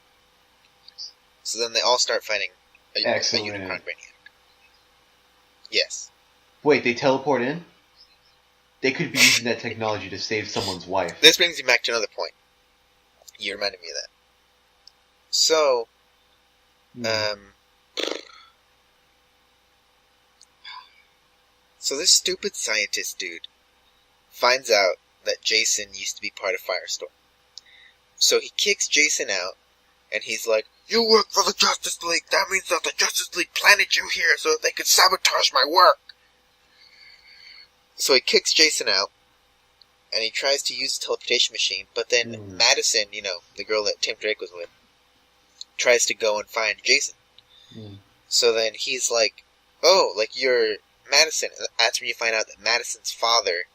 So then they all start fighting a Unicron Brainiac. Yes. Wait, they teleport in? They could be using that technology to save someone's wife. This brings me back to another point. You reminded me of that. So, so this stupid scientist dude finds out that Jason used to be part of Firestorm. So he kicks Jason out, and he's like, "You work for the Justice League. That means that the Justice League planted you here so that they could sabotage my work." So he kicks Jason out, and he tries to use the teleportation machine, but then Madison, the girl that Tim Drake was with, tries to go and find Jason. So then he's like, "Oh, like you're Madison." And that's when you find out that Madison's father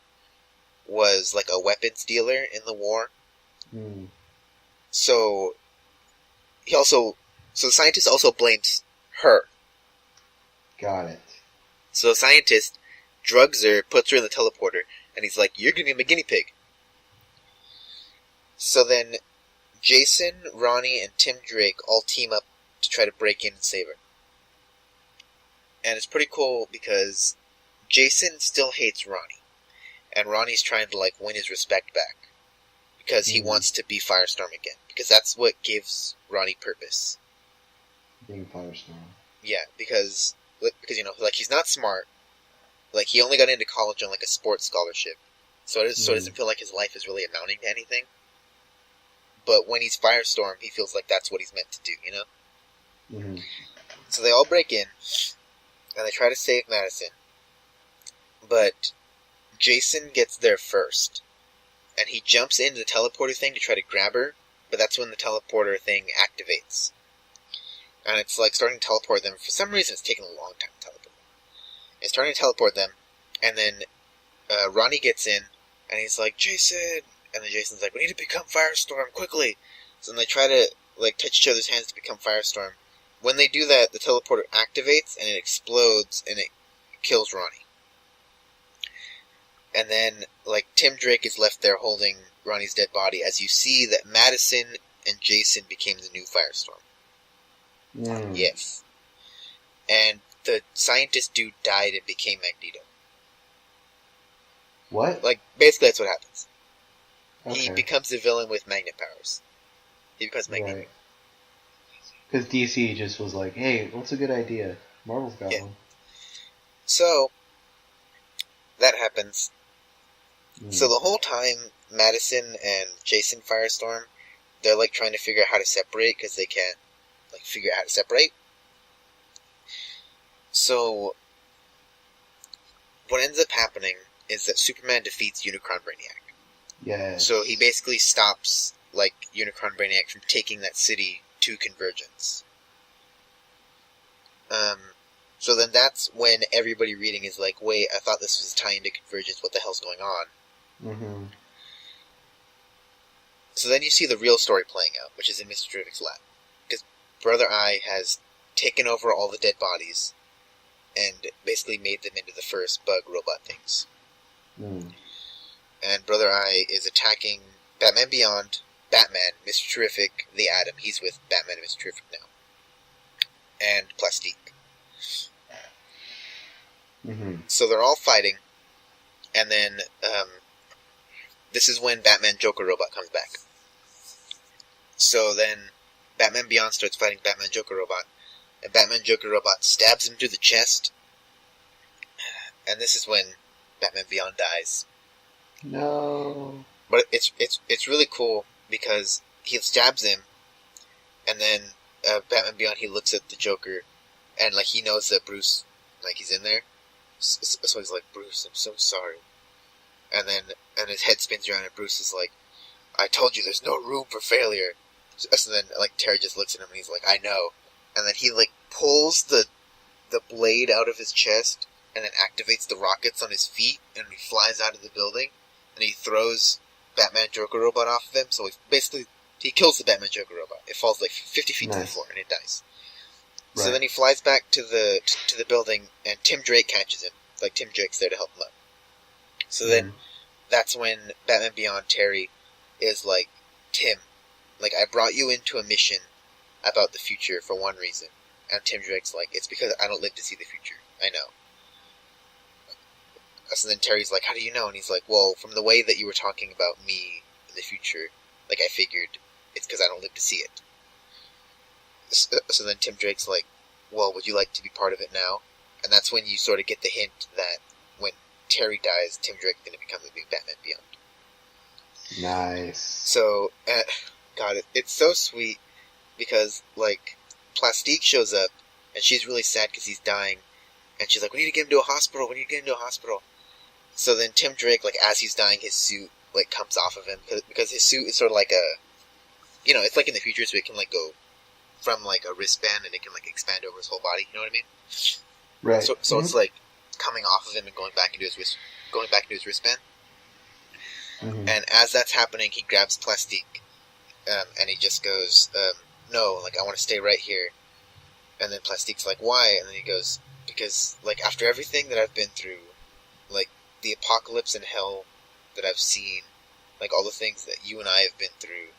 was like a weapons dealer in the war. So the scientist also blames her. Got it. So the scientist drugs her, puts her in the teleporter, and he's like, "You're gonna be my guinea pig." So then Jason, Ronnie, and Tim Drake all team up to try to break in and save her. And it's pretty cool because Jason still hates Ronnie, and Ronnie's trying to like win his respect back because he wants to be Firestorm again, because that's what gives Ronnie purpose. Being Firestorm. Yeah, because like he's not smart. Like he only got into college on like a sports scholarship, so it doesn't feel like his life is really amounting to anything. But when he's Firestorm, he feels like that's what he's meant to do, So they all break in, and they try to save Madison. But Jason gets there first, and he jumps into the teleporter thing to try to grab her, but that's when the teleporter thing activates. And it's like starting to teleport them. For some reason, it's taking a long time to teleport them. It's starting to teleport them, and then Ronnie gets in, and he's like, "Jason!" And then Jason's like, "We need to become Firestorm, quickly!" So then they try to like touch each other's hands to become Firestorm. When they do that, the teleporter activates, and it explodes, and it kills Ronnie. And then, like, Tim Drake is left there holding Ronnie's dead body, as you see that Madison and Jason became the new Firestorm. Yes. And the scientist dude died and became Magneto. What? Like, basically that's what happens. Okay. He becomes the villain with magnet powers. He becomes Magneto. Right. Because DC just was like, "Hey, what's a good idea? Marvel's got one." So, that happens. So the whole time, Madison and Jason Firestorm, they're like trying to figure out how to separate because they can't like figure out how to separate. So, what ends up happening is that Superman defeats Unicron Brainiac. Yeah. So he basically stops like Unicron Brainiac from taking that city to Convergence. So then that's when everybody reading is like, "Wait, I thought this was a tie into Convergence. What the hell's going on?" So then you see the real story playing out, which is in Mr. Terrific's lab. Because Brother Eye has taken over all the dead bodies, and basically made them into the first bug robot things. Mm. And Brother Eye is attacking Batman Beyond, Batman, Mr. Terrific, the Atom. He's with Batman and Mr. Terrific now. And Plastique. Mm-hmm. So they're all fighting, and then this is when Batman Joker Robot comes back. So then Batman Beyond starts fighting Batman Joker Robot, and Batman Joker Robot stabs him through the chest, and this is when Batman Beyond dies. No. But it's really cool because he stabs him, and then Batman Beyond, he looks at the Joker, and like he knows that Bruce, like, he's in there. So he's like, Bruce, I'm so sorry. And his head spins around, and Bruce is like, I told you there's no room for failure. So then, like, Terry just looks at him, and he's like, I know. And then he, like, pulls the blade out of his chest, and then activates the rockets on his feet, and he flies out of the building, and he throws Batman Joker Robot off of him, so he kills the Batman Joker Robot. It falls, like, 50 feet to the floor, and it dies. Right. So then he flies back to the building, and Tim Drake catches him. Like, Tim Drake's there to help him up. So then, that's when Batman Beyond Terry is like, Tim, like, I brought you into a mission about the future for one reason. And Tim Drake's like, it's because I don't live to see the future. I know. So then Terry's like, how do you know? And he's like, well, from the way that you were talking about me in the future, like, I figured it's because I don't live to see it. So then Tim Drake's like, well, would you like to be part of it now? And that's when you sort of get the hint that when Terry dies, Tim Drake's going to become the new Batman Beyond. Nice. So, God, it's so sweet because, like, Plastique shows up, and she's really sad because he's dying, and she's like, we need to get him to a hospital, So then Tim Drake, like, as he's dying, his suit, like, comes off of him, because his suit is sort of like a, you know, it's like in the future, so it can, like, go from, like, a wristband, and it can, like, expand over his whole body, you know what I mean? Right. So it's, like, coming off of him and going back into his wristband. Mm-hmm. And as that's happening, he grabs Plastique, and he just goes, no, like, I want to stay right here. And then Plastique's like, why? And then he goes, because, like, after everything that I've been through, like, the apocalypse and hell that I've seen, like, all the things that you and I have been through,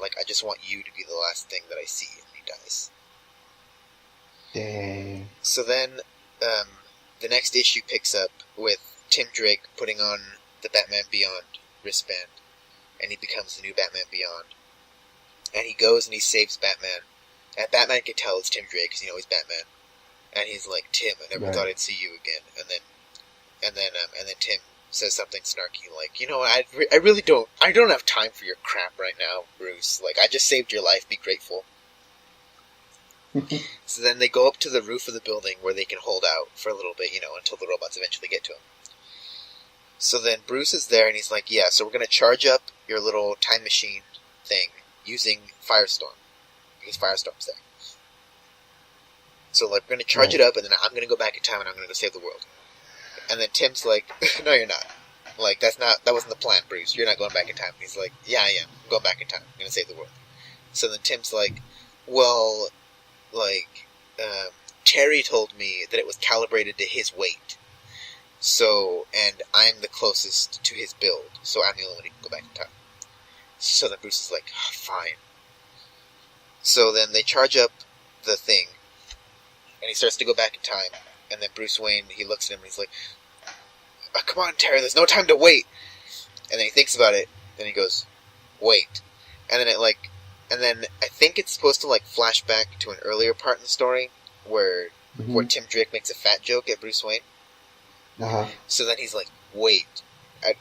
like, I just want you to be the last thing that I see. And he dies. Dang. So then, the next issue picks up with Tim Drake putting on the Batman Beyond wristband, and he becomes the new Batman Beyond. And he goes and he saves Batman. And Batman can tell it's Tim Drake because, you know, he's Batman. And he's like, Tim, I never thought I'd see you again. And then Tim says something snarky like, you know, I really don't have time for your crap right now, Bruce. Like, I just saved your life. Be grateful. So then they go up to the roof of the building where they can hold out for a little bit, you know, until the robots eventually get to him. So then Bruce is there, and he's like, yeah, so we're going to charge up your little time machine thing using Firestorm, because Firestorm's there. So, like, we're going to charge it up, and then I'm going to go back in time, and I'm going to go save the world. And then Tim's like, no, you're not. Like, that wasn't the plan, Bruce. You're not going back in time. And he's like, yeah, I am. I'm going back in time. I'm going to save the world. So then Tim's like, well, like, Terry told me that it was calibrated to his weight. So, and I'm the closest to his build, so I'm the only one who can go back in time. So then Bruce is like, oh, fine. So then they charge up the thing, and he starts to go back in time. And then Bruce Wayne, he looks at him and he's like, oh, come on, Terry, there's no time to wait. And then he thinks about it, and he goes, wait. And then I think it's supposed to, like, flash back to an earlier part in the story where Tim Drake makes a fat joke at Bruce Wayne. Uh-huh. So then he's like, wait. I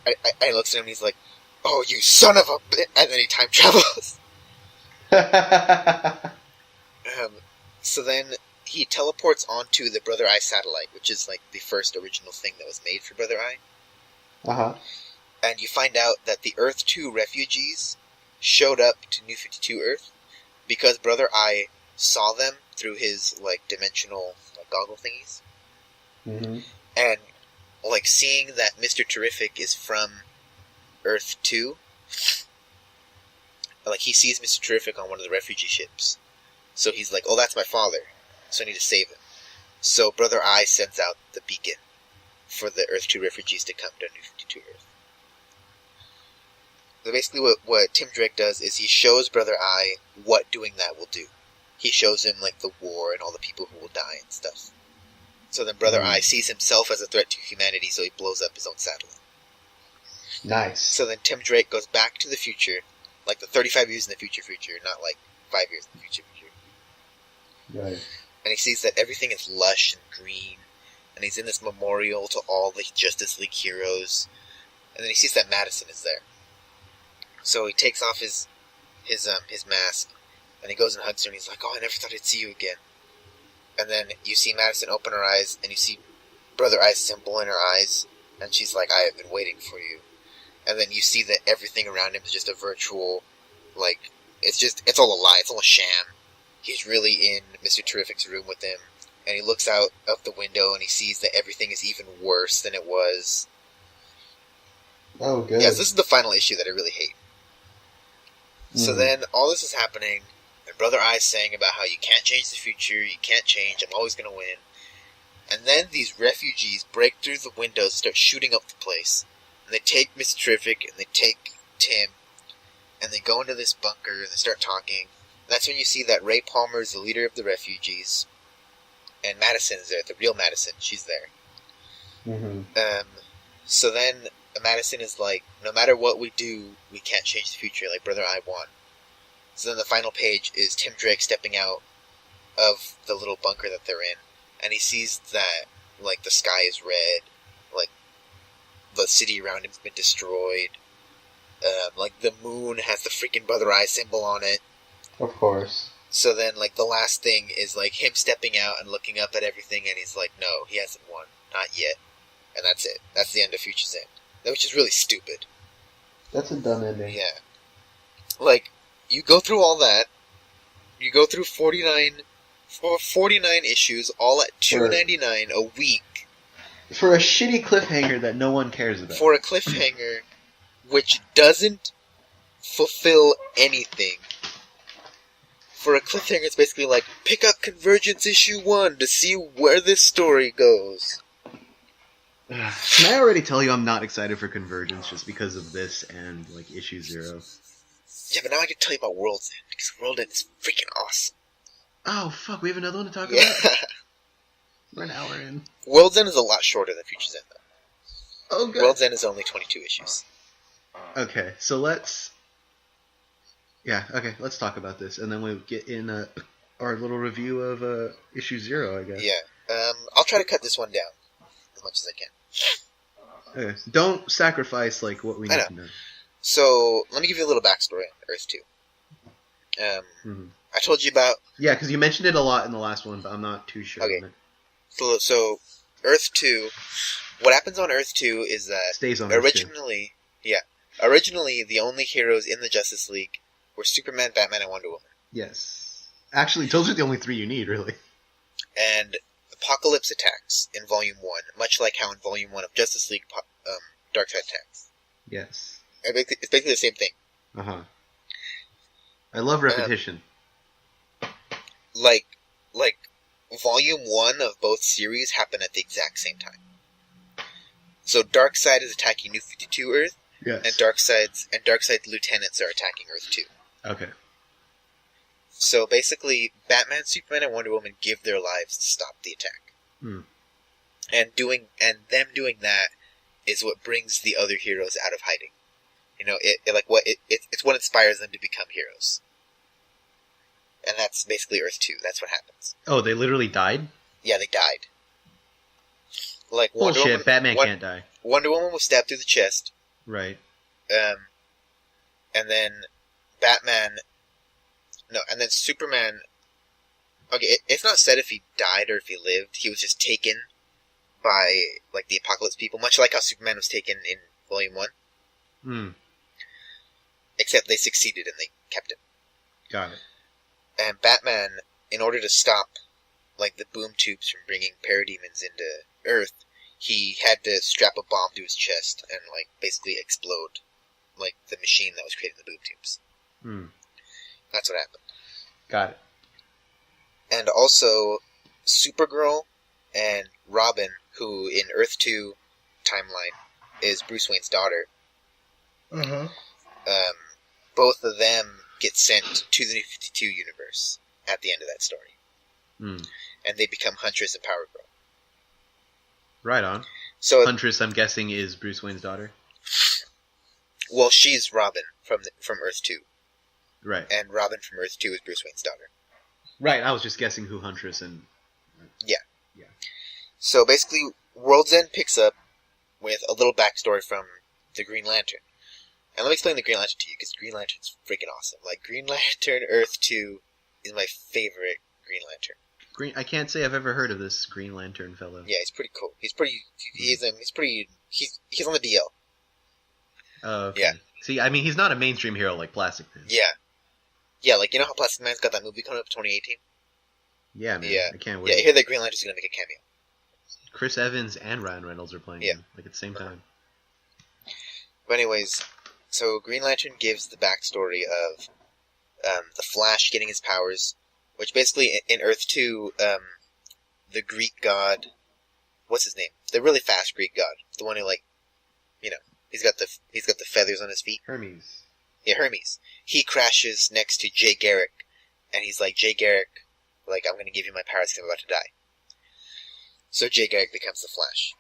looks at him and he's like, oh, you son of a bitch. And then he time travels. So then he teleports onto the Brother Eye satellite, which is, like, the first original thing that was made for Brother Eye. Uh-huh. And you find out that the Earth 2 refugees showed up to New 52 Earth because Brother Eye saw them through his, like, dimensional, like, goggle thingies. Mm-hmm. And, like, seeing that Mr. Terrific is from Earth 2, like, he sees Mr. Terrific on one of the refugee ships. So he's like, oh, that's my father. So I need to save him. So Brother Eye sends out the beacon for the Earth 2 refugees to come to New 52 Earth. So basically what Tim Drake does is he shows Brother Eye what doing that will do. He shows him, like, the war and all the people who will die and stuff. So then Brother Eye sees himself as a threat to humanity, so he blows up his own satellite. Nice. So then Tim Drake goes back to the future, like the 35 years in the future, not like 5 years in the future. Right. And he sees that everything is lush and green, and he's in this memorial to all the Justice League heroes, and then he sees that Madison is there. So he takes off his mask, and he goes and hugs her, and he's like, "Oh, I never thought I'd see you again." And then you see Madison open her eyes, and you see Brother Eye's symbol in her eyes, and she's like, "I have been waiting for you." And then you see that everything around him is just a virtual, like, it's all a lie, it's all a sham. He's really in Mr. Terrific's room with him, and he looks out of the window, and he sees that everything is even worse than it was. Oh, good. Yes, this is the final issue that I really hate. So then, all this is happening, and Brother Eye's saying about how you can't change the future, you can't change, I'm always going to win. And then these refugees break through the windows and start shooting up the place. And they take Mr. Terrific, and they take Tim, and they go into this bunker, and they start talking. That's when you see that Ray Palmer is the leader of the refugees, and Madison is there, the real Madison, she's there. So then Madison is like, no matter what we do, we can't change the future, like Brother Eye won. So then the final page is Tim Drake stepping out of the little bunker that they're in, and he sees that, like, the sky is red, like, the city around him's been destroyed, like, the moon has the freaking Brother Eye symbol on it. Of course. So then, like, the last thing is, like, him stepping out and looking up at everything, and he's like, no, he hasn't won. Not yet. And that's it. That's the end of Future's End. Which is really stupid. That's a dumb ending. Yeah. Like, you go through all that, you go through 49 issues, all at $2.99 a week. For a shitty cliffhanger that no one cares about. For a cliffhanger which doesn't fulfill anything. For a cliffhanger, it's basically like, pick up Convergence issue 1 to see where this story goes. Can I already tell you I'm not excited for Convergence just because of this and, like, issue 0? Yeah, but now I can tell you about World's End, because World's End is freaking awesome. Oh, fuck, we have another one to talk about? We're an hour in. World's End is a lot shorter than Future's End, though. Oh, good. World's End is only 22 issues. Okay, so let's talk about this, and then we'll get in our little review of issue 0, I guess. Yeah, I'll try to cut this one down as much as I can. Okay, don't sacrifice, like, what we need to know. So, let me give you a little backstory on Earth 2. I told you about... Yeah, because you mentioned it a lot in the last one, but I'm not too sure. Okay. So, Earth 2... What happens on Earth 2 is that... Stays on originally, Earth 2. Yeah. Originally, the only heroes in the Justice League were Superman, Batman, and Wonder Woman. Yes. Actually, those are the only 3 you need, really. And Apocalypse attacks in Volume 1, much like how in Volume 1 of Justice League, Darkseid attacks. Yes. It's basically the same thing. Uh-huh. I love repetition. Like, Volume 1 of both series happen at the exact same time. So Darkseid is attacking New 52 Earth, yes. and Darkseid's lieutenants are attacking Earth 2. Okay. So basically, Batman, Superman, and Wonder Woman give their lives to stop the attack. And them doing that is what brings the other heroes out of hiding. You know, it's what inspires them to become heroes. And that's basically Earth 2. That's what happens. Oh, they literally died? Yeah, they died. Like Bullshit, Batman can't die. Wonder Woman was stabbed through the chest. Right. And then Batman... No, and then Superman... Okay, it's not said if he died or if he lived. He was just taken by, like, the Apocalypse people, much like how Superman was taken in Volume 1. Except they succeeded and they kept him. Got it. And Batman, in order to stop, like, the boom tubes from bringing parademons into Earth, he had to strap a bomb to his chest and, like, basically explode, like, the machine that was creating the boom tubes. That's what happened. Got it. And also, Supergirl and Robin, who in Earth 2 timeline is Bruce Wayne's daughter, both of them get sent to the New 52 universe at the end of that story. And they become Huntress and Power Girl. Right on. So Huntress, I'm guessing, is Bruce Wayne's daughter? Well, she's Robin from Earth 2. Right. And Robin from Earth 2 is Bruce Wayne's daughter. Right, I was just guessing who Huntress and... Yeah. Yeah. So basically, World's End picks up with a little backstory from the Green Lantern. And let me explain the Green Lantern to you, because Green Lantern's freaking awesome. Like, Green Lantern Earth 2 is my favorite Green Lantern. I can't say I've ever heard of this Green Lantern fellow. Yeah, he's pretty cool. He's on the DL. Oh, okay. Yeah. See, I mean, he's not a mainstream hero like Plastic Man. Yeah. Yeah, like, you know how Plastic Man's got that movie coming up in 2018? Yeah, man. Yeah. I can't Yeah, I wait. hear that Green Lantern's gonna make a cameo. Chris Evans and Ryan Reynolds are playing him, like, at the same time. But anyways, so Green Lantern gives the backstory of the Flash getting his powers, which basically in Earth 2, the Greek god, what's his name? The really fast Greek god, the one who, like, you know, he's got the feathers on his feet. Hermes. Yeah, Hermes. He crashes next to Jay Garrick, and he's like, Jay Garrick, like, I'm gonna give you my powers because I'm about to die. So Jay Garrick becomes the Flash.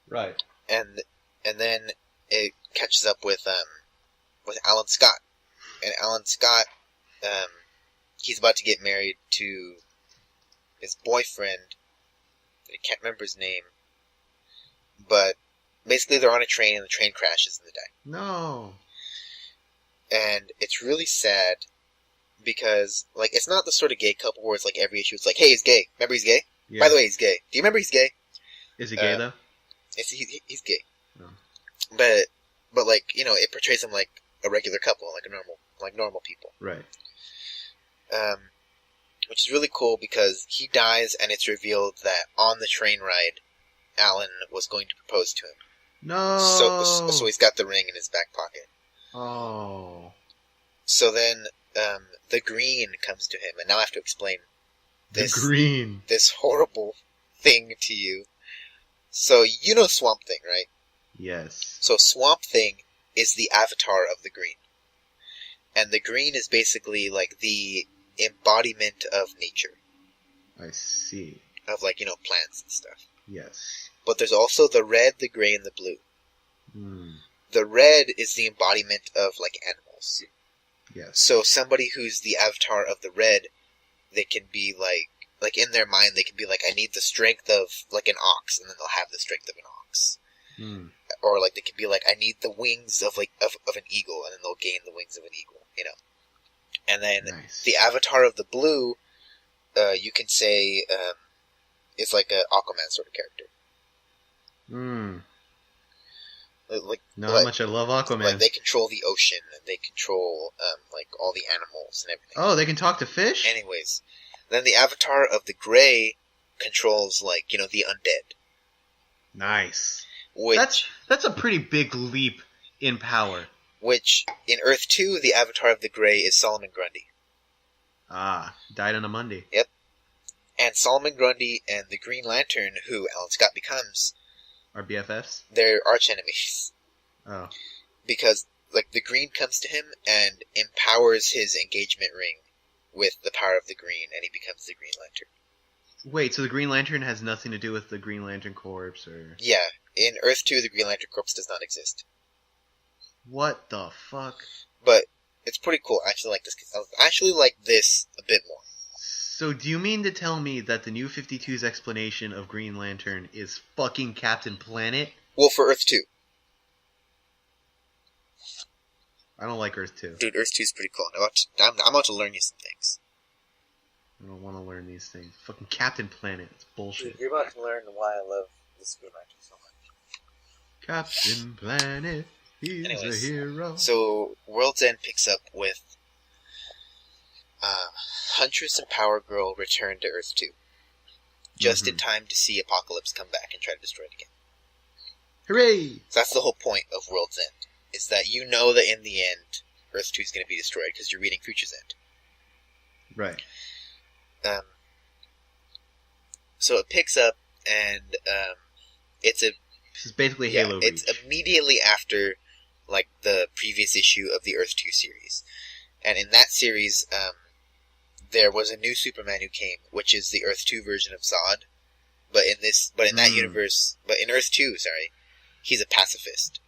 Right. And then it catches up with Alan Scott. And Alan Scott, he's about to get married to his boyfriend. I can't remember his name. But basically they're on a train and the train crashes and they die. No. And it's really sad because, like, it's not the sort of gay couple where it's like every issue it's like, hey, he's gay. Remember he's gay? Yeah. By the way, he's gay. Do you remember he's gay? Is he gay, though? He's gay. No. But like, you know, it portrays him like a regular couple, like normal people. Right. Which is really cool because he dies and it's revealed that on the train ride, Alan was going to propose to him. No. So he's got the ring in his back pocket. Oh. So then, the Green comes to him, and now I have to explain The Green. this horrible thing to you. So you know Swamp Thing, right? Yes. So Swamp Thing is the avatar of the Green. And the Green is basically like the embodiment of nature. I see. Of, like, you know, plants and stuff. Yes. But there's also the red, the gray, and the blue. The red is the embodiment of, like, animals. Yes. So somebody who's the avatar of the red, they can be like in their mind, they can be like, I need the strength of, like, an ox, and then they'll have the strength of an ox. Or, like, they can be like, I need the wings of, like, of an eagle, and then they'll gain the wings of an eagle, you know. And then Nice. the avatar of the blue, you can say, is like a Aquaman sort of character. Like, Not how much I love Aquaman. Like, they control the ocean, and they control, like, all the animals and everything. Oh, they can talk to fish? Anyways, then the avatar of the gray controls, like, you know, the undead. Nice. Which, That's a pretty big leap in power. which, in Earth 2, the avatar of the gray is Solomon Grundy. Ah, died on a Monday. Yep. And Solomon Grundy and the Green Lantern, who Alan Scott becomes, Our BFFs? they're arch enemies. Oh. Because, like, the Green comes to him and empowers his engagement ring with the power of the Green, and he becomes the Green Lantern. Wait, so the Green Lantern has nothing to do with the Green Lantern Corps, or... Yeah, in Earth 2, the Green Lantern Corps does not exist. What the fuck? But it's pretty cool. I actually like this. I actually like this a bit more. So do you mean to tell me that the New 52's explanation of Green Lantern is fucking Captain Planet? Well, for Earth 2. I don't like Earth 2. Dude, Earth 2 is pretty cool. I'm about to learn you some things. I don't want to learn these things. Fucking Captain Planet. It's bullshit. Dude, you're about to learn why I love this Green Lantern so much. Captain Planet, he's Anyways, a hero. So, World's End picks up with Huntress and Power Girl return to Earth 2. Just in time to see Apocalypse come back and try to destroy it again. Hooray! So that's the whole point of World's End. Is that you know that in the end, Earth 2 is going to be destroyed because you're reading Future's End. Right. So it picks up, and it's a This is basically Halo Reach. It's immediately after like the previous issue of the Earth 2 series, and in that series, there was a new Superman who came, which is the Earth 2 version of Zod. But in that universe, but in Earth 2, sorry, he's a pacifist.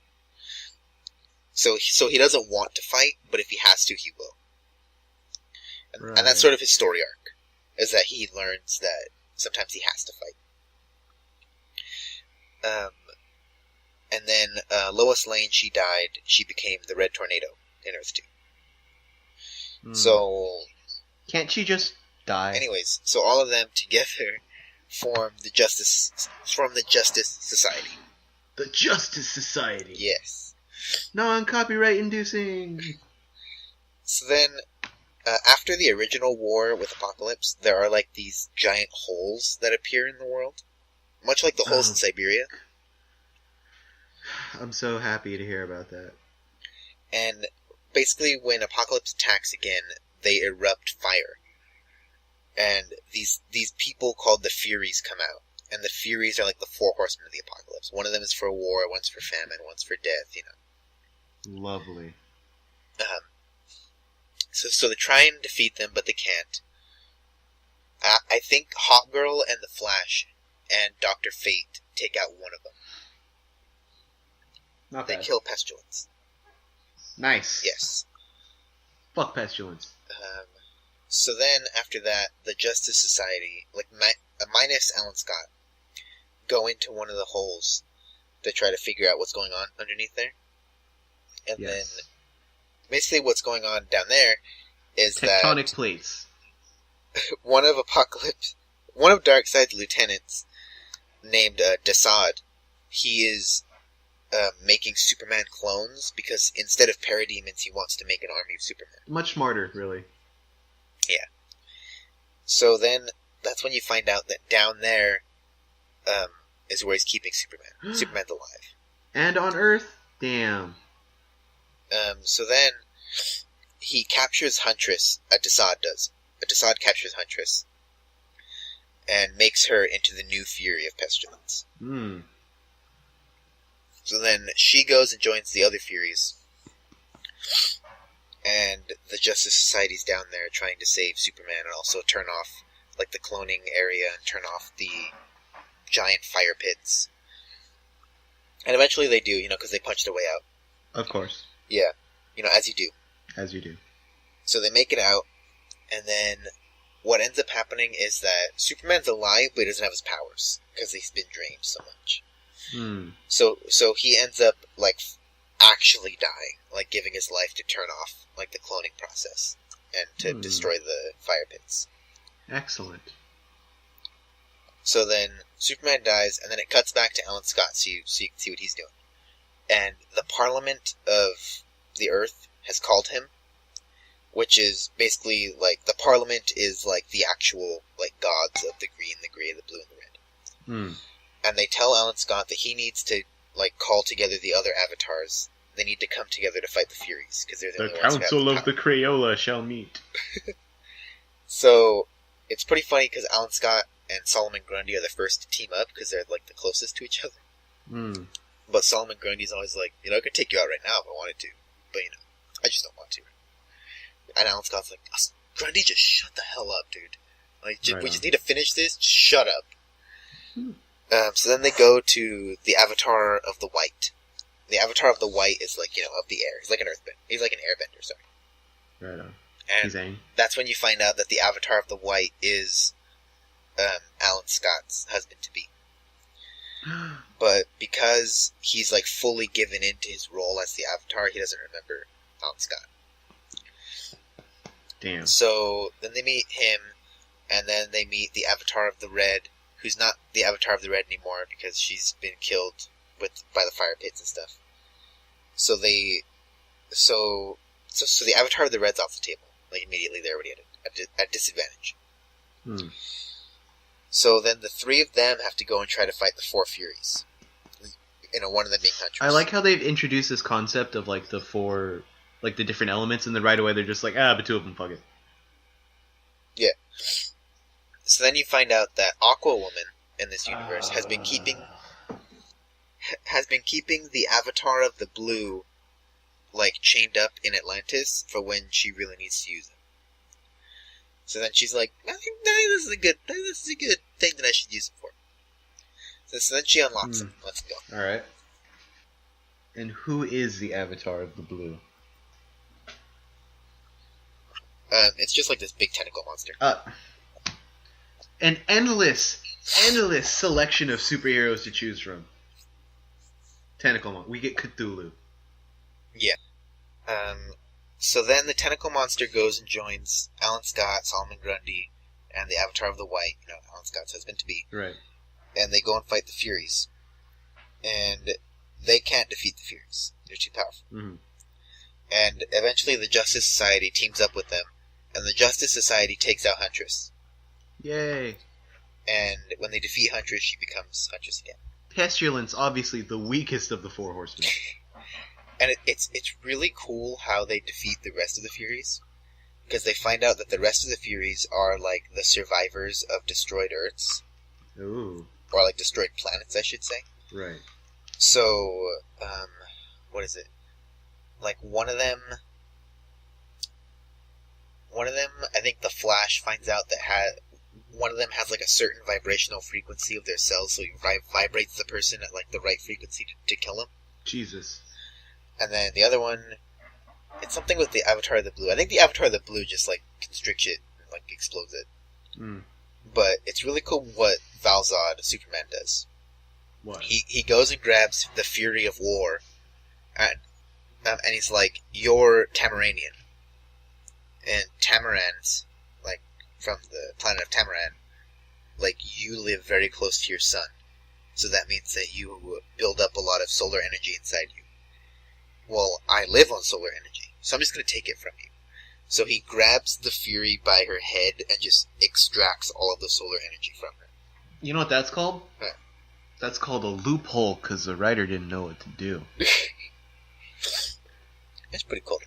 So he doesn't want to fight, but if he has to, he will. And that's sort of his story arc, is that he learns that sometimes he has to fight. And then Lois Lane, she died. She became the Red Tornado in Earth 2. So... Can't she just die? Anyways, so all of them together form the Justice Society. The Justice Society. Yes. Non-copyright inducing. So then, after the original war with Apocalypse, there are like these giant holes that appear in the world, much like the holes in Siberia. I'm so happy to hear about that. And basically, when Apocalypse attacks again, they erupt fire. And these people called the Furies come out. And the Furies are like the four horsemen of the apocalypse. One of them is for war, one's for famine, one's for death, you know. Lovely. So they try and defeat them, but they can't. I think Hawkgirl and the Flash and Dr. Fate take out one of them. Not they bad. kill Pestilence. Nice. Yes. Fuck Pestilence. So then, after that, the Justice Society, like minus Alan Scott, go into one of the holes to try to figure out what's going on underneath there. And then, basically what's going on down there is tectonic plates. one of Darkseid's lieutenants, named Desaad, he is making Superman clones, because instead of parademons, he wants to make an army of Superman. Much smarter, really. Yeah. So then, that's when you find out that down there is where he's keeping Superman. Superman's alive. And on Earth? Damn. So then, he captures Huntress. Desaad does. Desaad captures Huntress. And makes her into the new Fury of Pestilence. So then, she goes and joins the other Furies. And the Justice Society's down there trying to save Superman and also turn off like the cloning area and turn off the giant fire pits. And eventually they do, you know, because they punched their way out. Of course. Yeah, you know, as you do. As you do. So they make it out, and then what ends up happening is that Superman's alive, but he doesn't have his powers because he's been drained so much. So he ends up like actually dying, like giving his life to turn off like the cloning process and to destroy the fire pits. Excellent. So then Superman dies, and then it cuts back to Alan Scott, so you can see what he's doing. And the Parliament of the Earth has called him, which is basically like the Parliament is like the actual like gods of the green, the gray, the blue, and the red. And they tell Alan Scott that he needs to like call together the other avatars. They need to come together to fight the Furies because they're the only ones who have Council of the Crayola shall meet. So it's pretty funny because Alan Scott and Solomon Grundy are the first to team up because they're like the closest to each other. But Solomon Grundy's always like, you know, I could take you out right now if I wanted to, but you know, I just don't want to. And Alan Scott's like, Grundy, just shut the hell up, dude. Like, we just need to finish this. Just shut up. So then they go to the Avatar of the White. The Avatar of the White is like, you know, of the air. He's like an earthbender. He's like an airbender, sorry. Right on. And that's when you find out that the Avatar of the White is Alan Scott's husband-to-be. But because he's like fully given into his role as the Avatar, he doesn't remember Alan Scott. Damn. So then they meet him, and then they meet the Avatar of the Red, who's not the Avatar of the Red anymore because she's been killed by the fire pits and stuff. So the Avatar of the Red's off the table. Like immediately they're already at disadvantage. So then the three of them have to go and try to fight the four Furies. You know, one of them being Huntress. I like how they've introduced this concept of like the four, like the different elements, and then right away they're just like, but two of them, fuck it. Yeah. So then you find out that Aqua Woman, in this universe has been keeping the Avatar of the Blue like chained up in Atlantis for when she really needs to use it. So then she's like, I think this is a good thing that I should use it for. So then she unlocks him. Let's go. All right. And who is the Avatar of the Blue? It's just like this big tentacle monster. An endless selection of superheroes to choose from. We get Cthulhu. Yeah. So then the tentacle monster goes and joins Alan Scott, Solomon Grundy, and the Avatar of the White, Alan Scott's husband-to-be. Right. And they go and fight the Furies. And they can't defeat the Furies. They're too powerful. Mm-hmm. And eventually the Justice Society teams up with them, and the Justice Society takes out Huntress. Yay. And when they defeat Huntress, she becomes Huntress again. Pestilence, obviously the weakest of the Four Horsemen. And it's really cool how they defeat the rest of the Furies. Because they find out that the rest of the Furies are like the survivors of destroyed Earths. Ooh. Or like destroyed planets, I should say. Right. So, what is it? Like one of them, I think the Flash finds out that one of them has like a certain vibrational frequency of their cells, so he vibrates the person at like the right frequency to kill him. Jesus. And then the other one, it's something with the Avatar of the Blue. I think the Avatar of the Blue just like constricts it, like explodes it. Mm. But it's really cool what Val-Zod, Superman, does. What? He goes and grabs the Fury of War, and he's like, "You're Tamaranian." And Tamarans, like from the planet of Tamaran, like you live very close to your sun, so that means that you build up a lot of solar energy inside you. Well, I live on solar energy, so I'm just going to take it from you. So he grabs the Fury by her head and just extracts all of the solar energy from her. You know what that's called? Huh. That's called a loophole because the writer didn't know what to do. That's pretty cool.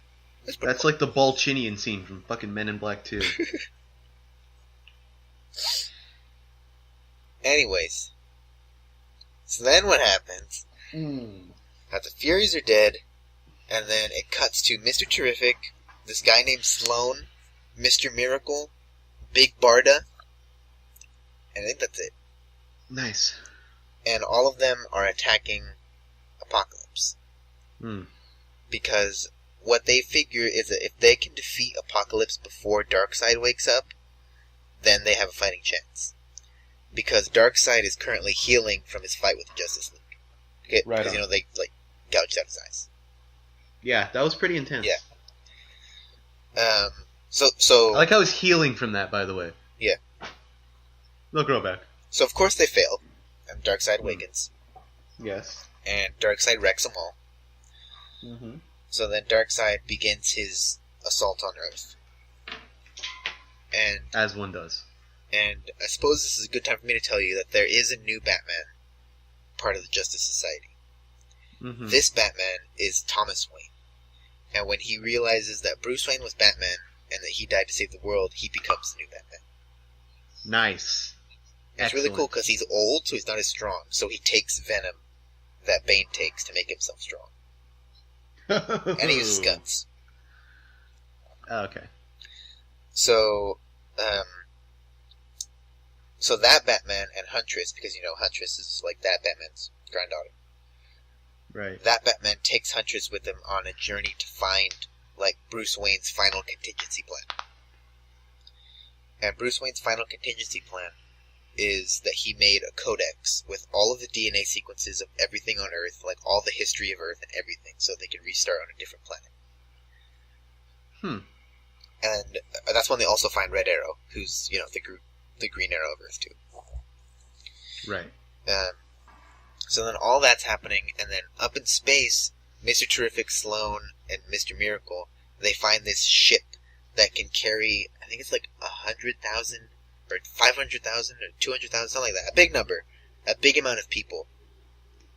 That's like the Balchinian scene from fucking Men in Black 2. Anyways. So then what happens? That the Furies are dead, and then it cuts to Mr. Terrific, this guy named Sloan, Mr. Miracle, Big Barda, and I think that's it. Nice. And all of them are attacking Apocalypse. Because what they figure is that if they can defeat Apocalypse before Darkseid wakes up, then they have a fighting chance. Because Darkseid is currently healing from his fight with the Justice League. Okay? Right. Because, they, like, gouged out his eyes. Yeah, that was pretty intense. Yeah. So... I like how he's healing from that, by the way. Yeah. They'll grow back. So, of course, they fail. And Darkseid awakens. Yes. And Darkseid wrecks them all. Mm-hmm. So then Darkseid begins his assault on Earth. And as one does. And I suppose this is a good time for me to tell you that there is a new Batman, part of the Justice Society. Mm-hmm. This Batman is Thomas Wayne. And when he realizes that Bruce Wayne was Batman, and that he died to save the world, he becomes the new Batman. Nice. It's really cool because he's old, so he's not as strong. So he takes venom that Bane takes to make himself strong. And he uses guns. Okay. So that Batman and Huntress, because Huntress is like that Batman's granddaughter. Right. That Batman takes Huntress with him on a journey to find like Bruce Wayne's final contingency plan. And Bruce Wayne's final contingency plan is that he made a codex with all of the DNA sequences of everything on Earth, like all the history of Earth and everything, so they can restart on a different planet. And that's when they also find Red Arrow, who's, the Green Arrow of Earth, too. Right. So then all that's happening, and then up in space, Mr. Terrific, Sloan, and Mr. Miracle, they find this ship that can carry, I think it's like 100,000, or 500,000, or 200,000, something like that. A big number. A big amount of people.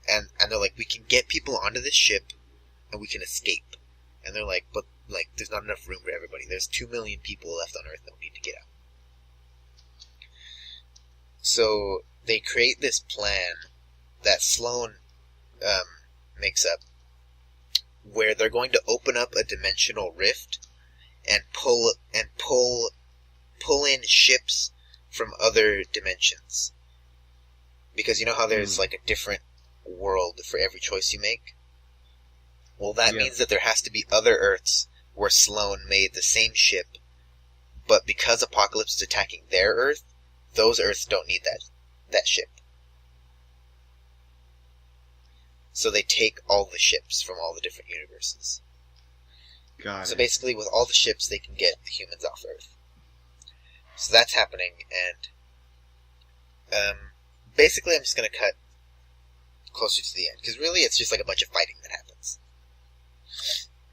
And they're like, we can get people onto this ship, and we can escape. And they're like, but, like, there's not enough room for everybody. There's 2 million people left on Earth that we need to get out. So, they create this plan that Sloane makes up, where they're going to open up a dimensional rift and pull in ships from other dimensions. Because you know how there's like a different world for every choice you make? Well, that means that there has to be other Earths where Sloane made the same ship, but because Apocalypse is attacking their Earth, those Earths don't need that ship. So they take all the ships from all the different universes. So basically, with all the ships, they can get the humans off Earth. So that's happening, and basically I'm just going to cut closer to the end, because really it's just like a bunch of fighting that happens.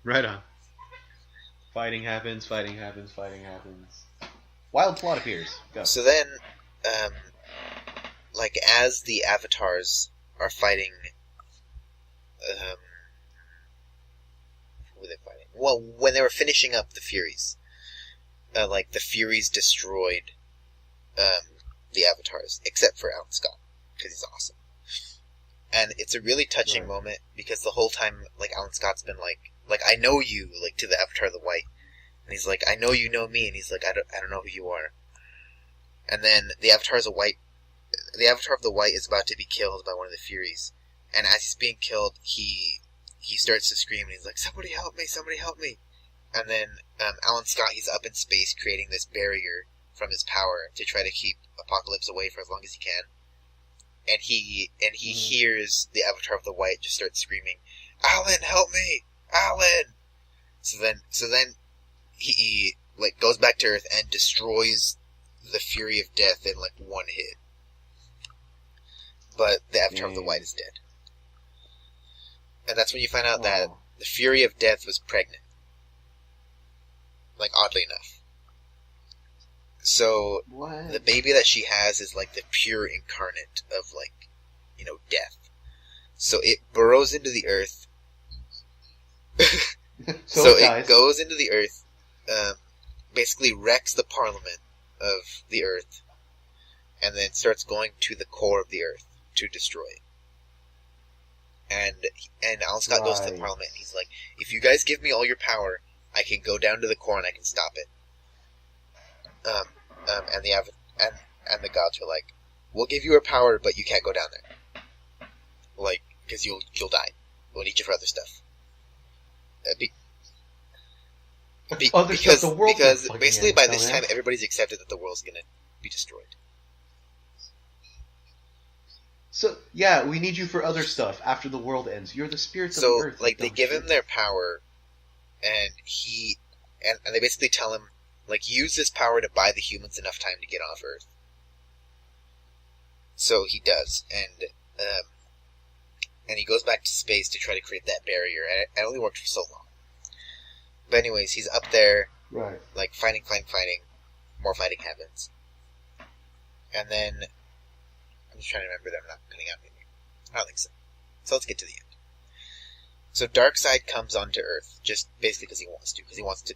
Right on. Fighting happens. Wild plot appears. Go. So then, like, as the Avatars are fighting, who were they fighting? Well, when they were finishing up the Furies, like, the Furies destroyed, the Avatars, except for Alan Scott, because he's awesome. And it's a really touching moment, because the whole time, like, Alan Scott's been like, I know you, like, to the Avatar of the White. And he's like, I know you know me, and he's like, I don't know who you are. And then the Avatar of the White is about to be killed by one of the Furies. And as he's being killed, he starts to scream, and he's like, somebody help me. And then, Alan Scott, he's up in space creating this barrier from his power to try to keep Apocalypse away for as long as he can. And he hears the Avatar of the White just start screaming, Alan, help me! Alan! So then he like goes back to Earth and destroys the Fury of Death in like one hit. But the Avatar of the White is dead. And that's when you find out that the Fury of Death was pregnant. Like, oddly enough. So, the baby that she has is like the pure incarnate of, like, you know, death. So it burrows into the Earth. so it goes into the Earth, basically wrecks the Parliament of the Earth, and then starts going to the core of the Earth to destroy it. And Alan Scott goes to the Parliament, and he's like, if you guys give me all your power, I can go down to the core and I can stop it. And the gods are like, we'll give you your power, but you can't go down there. Like, because you'll die. We'll need you for other stuff. Because basically by this time everybody's accepted that the world's gonna be destroyed. So yeah, we need you for other stuff after the world ends. You're the spirits of the earth. So like they give him their power, and and they basically tell him, like, use this power to buy the humans enough time to get off Earth. So he does, and he goes back to space to try to create that barrier, and it only worked for so long. But anyways, he's up there, like, fighting. More fighting happens. And then, I'm just trying to remember that I'm not cutting out anything. I don't think so. So let's get to the end. So Darkseid comes onto Earth, just basically because he wants to.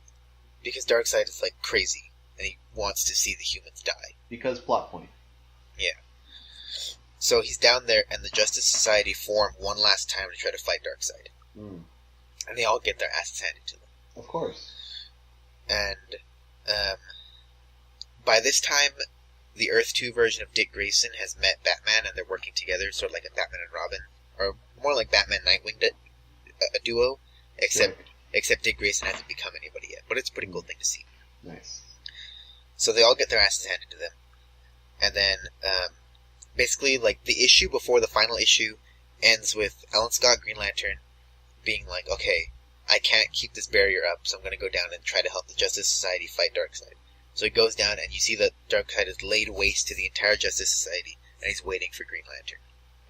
Because Darkseid is, like, crazy, and he wants to see the humans die. Because plot point. Yeah. So he's down there, and the Justice Society form one last time to try to fight Darkseid. And they all get their asses handed to them. Of course. And by this time, the Earth 2 version of Dick Grayson has met Batman, and they're working together, sort of like a Batman and Robin, or more like Batman Nightwing a duo, except Dick Grayson hasn't become anybody yet. But it's a pretty cool thing to see. Nice. So they all get their asses handed to them. And then, basically, like, the issue before the final issue ends with Alan Scott, Green Lantern, being like, okay, I can't keep this barrier up, so I'm going to go down and try to help the Justice Society fight Darkseid. So he goes down, and you see that Darkseid has laid waste to the entire Justice Society, and he's waiting for Green Lantern.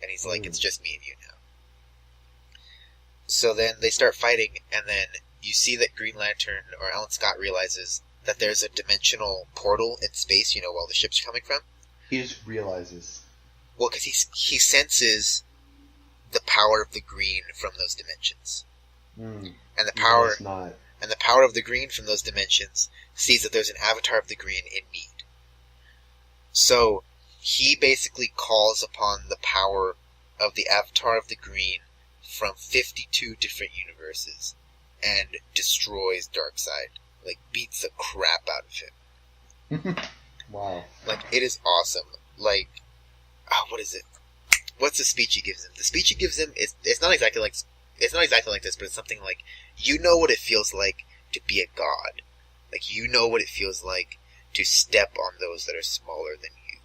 And he's like, it's just me and you now. So then they start fighting, and then you see that Green Lantern, or Alan Scott, realizes that there's a dimensional portal in space, you know, where all the ships are coming from. He just realizes. Well, because he senses the power of the green from those dimensions. And the power of the green from those dimensions sees that there's an avatar of the green in need. So he basically calls upon the power of the Avatar of the Green from 52 different universes and destroys Darkseid. Like, beats the crap out of him. Wow. Like, it is awesome. Like, what is it? What's the speech he gives him? The speech he gives him is, it's not exactly like this, but it's something like, you know what it feels like to be a god. Like, you know what it feels like to step on those that are smaller than you.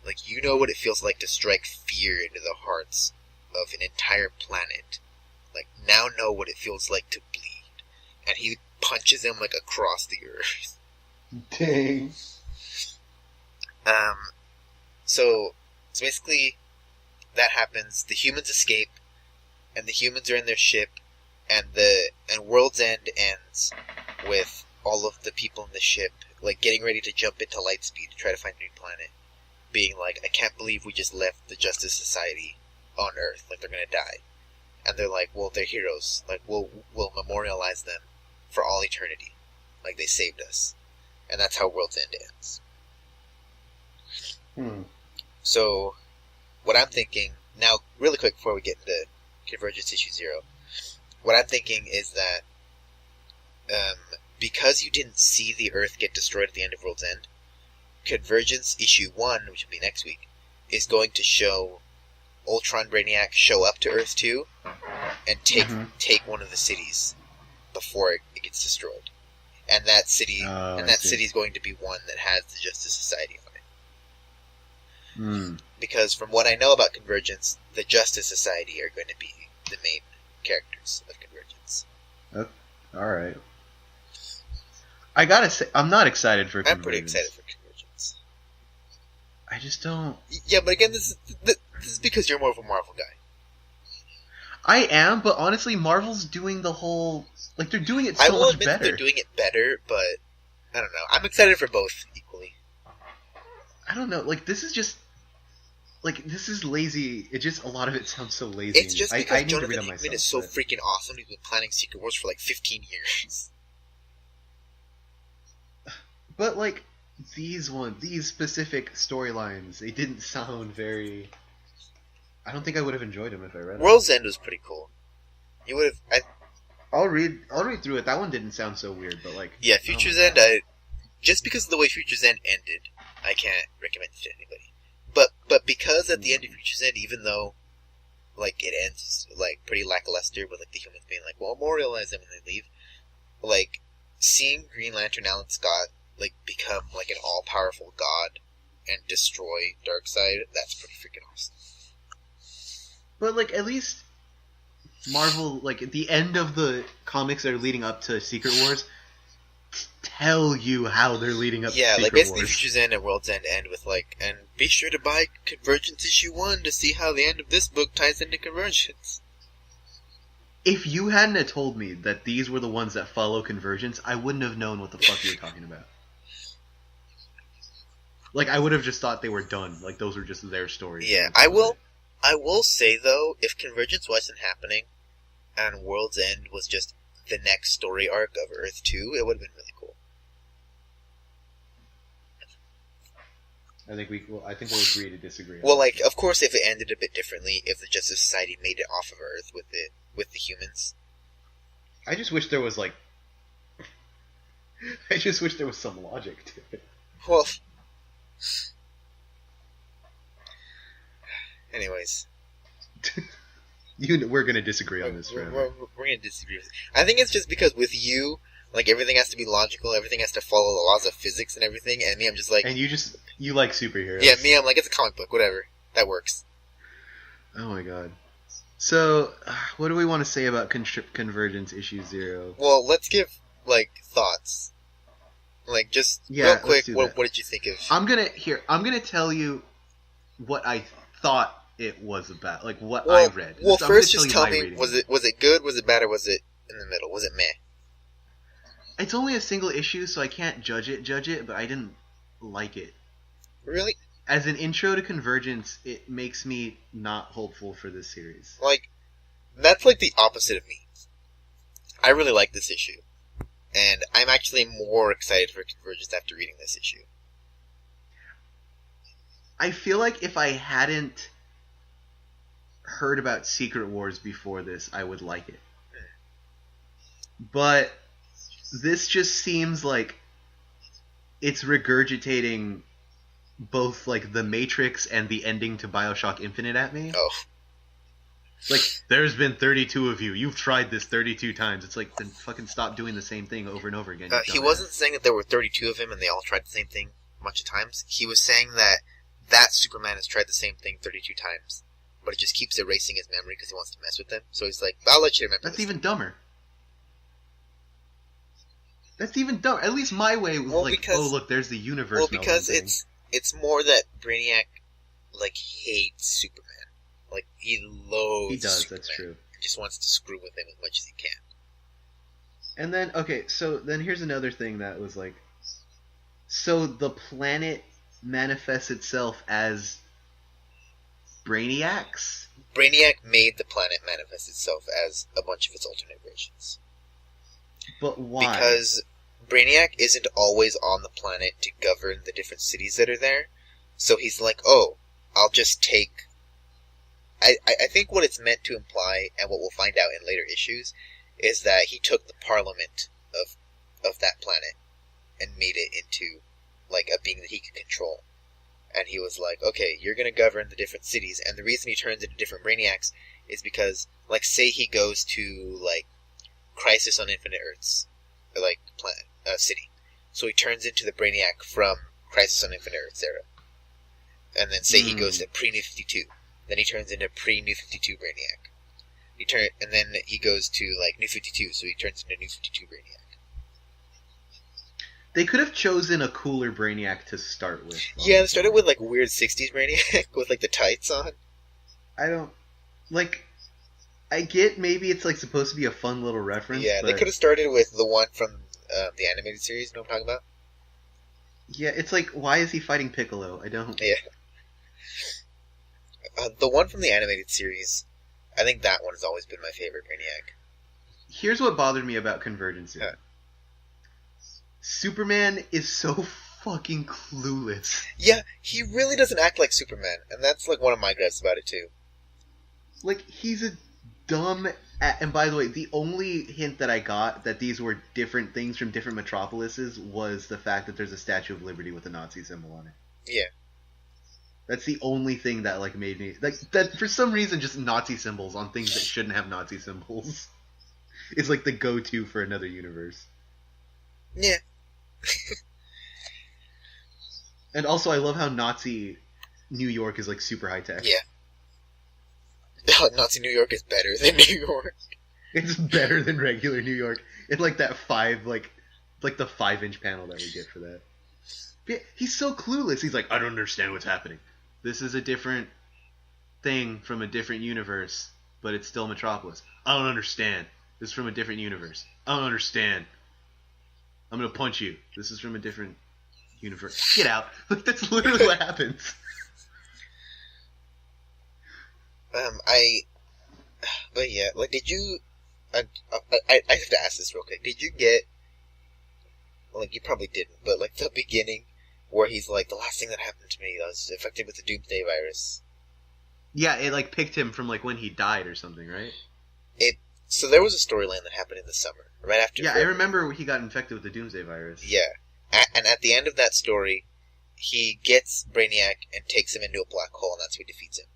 Like, you know what it feels like to strike fear into the hearts of an entire planet. Like, now know what it feels like to bleed. And he punches him, like, across the earth. Dang. So basically, that happens, the humans escape, and the humans are in their ship, and World's End ends with all of the people in the ship, like, getting ready to jump into Lightspeed to try to find a new planet, being like, I can't believe we just left the Justice Society on Earth, like, they're gonna die. And they're like, well, they're heroes, like, we'll memorialize them for all eternity, like, they saved us. And that's how World's End ends. So, what I'm thinking, now, really quick before we get into Convergence Issue 0, what I'm thinking is that, because you didn't see the Earth get destroyed at the end of World's End, Convergence Issue 1, which will be next week, is going to show Ultron Brainiac show up to Earth 2 and take one of the cities before it gets destroyed. And that city city is going to be one that has the Justice Society on it. Because from what I know about Convergence, the Justice Society are going to be the main characters of Convergence. Alright. I gotta say, I'm not excited for Convergence. I'm pretty excited for Convergence. I just don't... Yeah, but again, this is because you're more of a Marvel guy. I am, but honestly, Marvel's doing the whole... Like, they're doing it so much better. I will admit that they're doing it better, but I don't know. I'm excited for both equally. I don't know. Like, this is just... Like, this is lazy. It just... A lot of it sounds so lazy. It's just because I need to read Jonathan on Hickman myself, is so freaking awesome. He's been planning Secret Wars for like 15 years. But, like, these specific storylines, they didn't sound very... I don't think I would have enjoyed them if I read them. World's End was pretty cool. You would have... I'll read through it. That one didn't sound so weird, but like... Yeah, Future's End, just because of the way Future's End ended, I can't recommend it to anybody. But because at the end of Future's End, even though, like, it ends, like, pretty lackluster with, like, the humans being like, well, memorialize them and they leave, like, seeing Green Lantern Alan Scott, like, become, like, an all-powerful god and destroy Darkseid, that's pretty freaking awesome. But, like, at least Marvel, like, at the end of the comics that are leading up to Secret Wars, tell you how they're leading up to Secret Wars. Yeah, like, basically Future's End and World's End end with, like, and be sure to buy Convergence Issue 1 to see how the end of this book ties into Convergence. If you hadn't have told me that these were the ones that follow Convergence, I wouldn't have known what the fuck you were talking about. Like, I would have just thought they were done. Like, those were just their stories. Yeah, I will say, though, if Convergence wasn't happening, and World's End was just the next story arc of Earth 2, it would have been really cool. I think we'll agree to disagree. Well, like, of course, if it ended a bit differently, if the Justice Society made it off of Earth with the humans. I just wish there was, like... I just wish there was some logic to it. Well... Anyways. We're going to disagree on this forever. We're going to disagree. I think it's just because with you, like, everything has to be logical, everything has to follow the laws of physics and everything, and me, I'm just like... And you like superheroes. Yeah, me, I'm like, it's a comic book, whatever. That works. Oh my god. So, what do we want to say about Convergence Issue 0? Well, let's give, like, thoughts. Like, just real quick, what did you think of... I'm gonna tell you what I thought it was about, like what I read. Well, first just tell me, was it good, was it bad, or was it in the middle? Was it meh? It's only a single issue, so I can't judge it, but I didn't like it. Really? As an intro to Convergence, it makes me not hopeful for this series. Like, that's like the opposite of me. I really like this issue. And I'm actually more excited for Convergence after reading this issue. I feel like if I hadn't heard about Secret Wars before this, I would like it. But this just seems like it's regurgitating both like the Matrix and the ending to BioShock Infinite at me. Oh. Like, there's been 32 of you. You've tried this 32 times. It's like, then fucking stop doing the same thing over and over again. He wasn't saying that there were 32 of him and they all tried the same thing a bunch of times. He was saying that Superman has tried the same thing 32 times, but it just keeps erasing his memory because he wants to mess with them. So he's like, I'll let you remember That's this even dumber. That's even dumber. At least my way was oh, look, there's the universe. Well, because it's more that Brainiac, like, hates Superman. Like, he loathes He does, Superman. that's true. He just wants to screw with him as much as he can. And then, okay, so then here's another thing that was like, so the planet manifests itself as Brainiacs? Brainiac made the planet manifest itself as a bunch of its alternate versions. But why? Because Brainiac isn't always on the planet to govern the different cities that are there. So he's like, oh, I'll just take... I think what it's meant to imply, and what we'll find out in later issues, is that he took the parliament of that planet and made it into, like, a being that he could control. And he was like, okay, you're going to govern the different cities. And the reason he turns into different Brainiacs is because, like, say he goes to, like, Crisis on Infinite Earths, or, like, planet, city. So he turns into the Brainiac from Crisis on Infinite Earths era. And then say he goes to Pre-New 52. Then he turns into Pre-New 52 Brainiac. And then he goes to, like, New 52, so he turns into New 52 Brainiac. They could have chosen a cooler Brainiac to start with. Yeah, they started with, like, weird 60s Brainiac with, like, the tights on. I don't... Like, I get maybe it's, like, supposed to be a fun little reference, Yeah, but... they could have started with the one from the animated series, you know what I'm talking about? Yeah, it's like, why is he fighting Piccolo? I don't... Yeah. The one from the animated series, I think that one has always been my favorite Brainiac. Here's what bothered me about Convergence. Huh. Superman is so fucking clueless. Yeah, he really doesn't act like Superman, and that's like one of my gripes about it too. Like, he's a dumb... And by the way, the only hint that I got that these were different things from different metropolises was the fact that there's a Statue of Liberty with a Nazi symbol on it. Yeah. That's the only thing that, like, made me... Like, that for some reason, just Nazi symbols on things that shouldn't have Nazi symbols is, like, the go-to for another universe. Yeah. And also, I love how Nazi New York is, like, super high-tech. Yeah. Nazi New York is better than New York. It's better than regular New York. It's like that the 5-inch panel that we get for that. Yeah, he's so clueless. He's like, I don't understand what's happening. This is a different thing from a different universe, but it's still Metropolis. I don't understand. This is from a different universe. I don't understand. I'm gonna punch you. This is from a different universe. Get out. Like, that's literally what happens. But yeah, like, did you, I have to ask this real quick. Did you get, like, you probably didn't, but, like, the beginning where he's like, the last thing that happened to me, I was affected with the Doomsday virus. Yeah, it, like, picked him from, like, when he died or something, right? So there was a storyline that happened in the summer, right after... Yeah, I remember he got infected with the Doomsday virus. Yeah. And at the end of that story, he gets Brainiac and takes him into a black hole, and that's how he defeats him.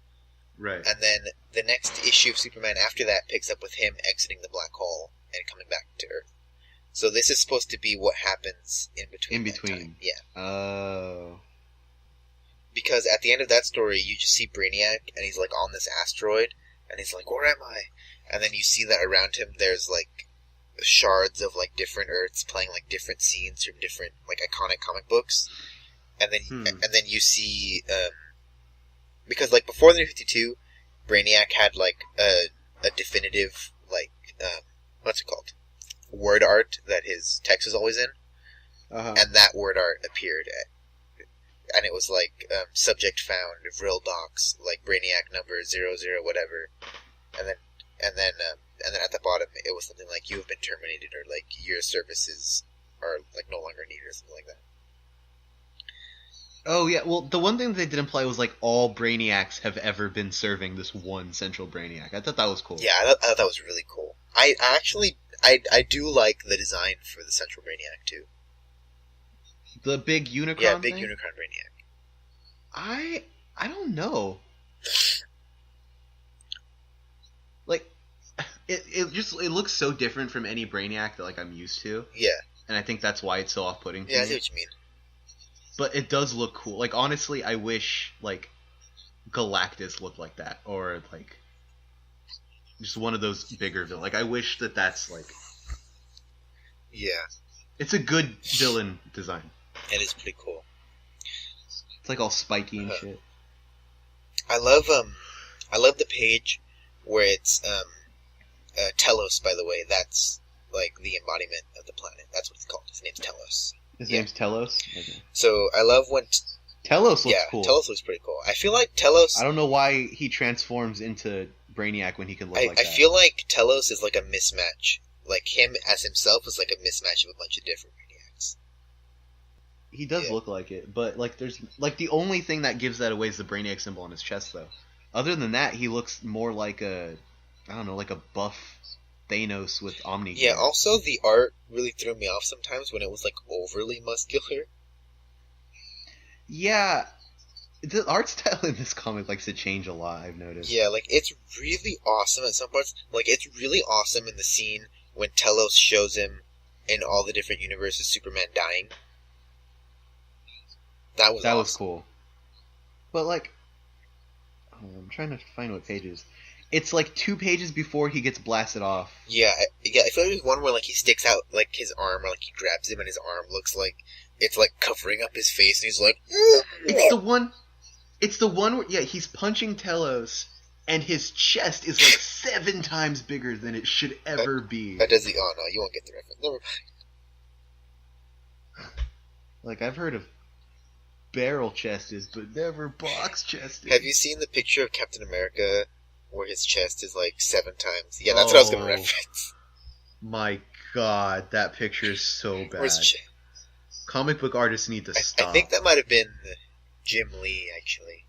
Right. And then the next issue of Superman after that picks up with him exiting the black hole and coming back to Earth. So this is supposed to be what happens in between. In between. Yeah. Oh. Because at the end of that story, you just see Brainiac, and he's, like, on this asteroid, and he's like, where am I? And then you see that around him there's, like, shards of, like, different Earths playing, like, different scenes from different, like, iconic comic books. And then you see, because, like, before the New 52, Brainiac had, like, a definitive, like, what's it called? Word art that his text was always in. Uh-huh. And that word art appeared and it was like, subject found, Vril docs, like, Brainiac number 00 whatever. And then at the bottom, it was something like, you have been terminated, or, like, your services are, like, no longer needed, or something like Oh yeah, well the one thing they didn't play was like all Brainiacs have ever been serving this one central Brainiac. I thought that was cool. Yeah, I thought that was really cool. I actually I do like the design for the Central Brainiac too. The big Unicron Yeah, big thing? Unicron Brainiac. I don't know. Like it looks so different from any Brainiac that like I'm used to, Yeah, and I think that's why it's so off-putting to yeah, I me. see what you mean. But it does look cool. Like honestly, I wish like Galactus looked like that, or like just one of those bigger villains. Like I wish that's like Yeah, it's a good villain design. it is pretty cool. It's like all spiky and shit. I love the page where it's Telos. By the way, that's like the embodiment of the planet. That's what it's called. His name's Telos. His Yeah. name's Telos. Okay. So I love when Telos looks yeah, cool. Telos looks pretty cool. I feel like Telos. I don't know why he transforms into Brainiac when he can look like I that. feel like Telos is like a mismatch. Like him as himself is like a mismatch of a bunch of different Brainiacs. He does Yeah. look like it, but like there's like the only thing that gives that away is the Brainiac symbol on his chest, though. Other than that, he looks more like I don't know, like a buff Thanos with Omni. Yeah. gear. Also, the art really threw me off sometimes when it was like overly muscular. Yeah, the art style in this comic likes to change a lot. I've noticed. Yeah, like it's really awesome at some parts. Like it's really awesome in the scene when Telos shows him in all the different universes Superman dying. That was was awesome. cool. But like, I'm trying to find what pages. It's like 2 pages before he gets blasted off. Yeah, I feel like there's one where like he sticks out like his arm, or like he grabs him and his arm looks like it's like covering up his face, and he's like, It's the one. It's the one where he's punching Telos, and his chest is like 7 times bigger than it should ever be. That does the no, you won't get the reference. Never mind. Like I've heard of barrel chested, but never box chested. Have you seen the picture of Captain America where his chest is like 7 times? Yeah, that's what I was gonna Oh. reference. My God, that picture is so bad. Where's Comic book artists need to stop. I think that might have been Jim Lee, actually.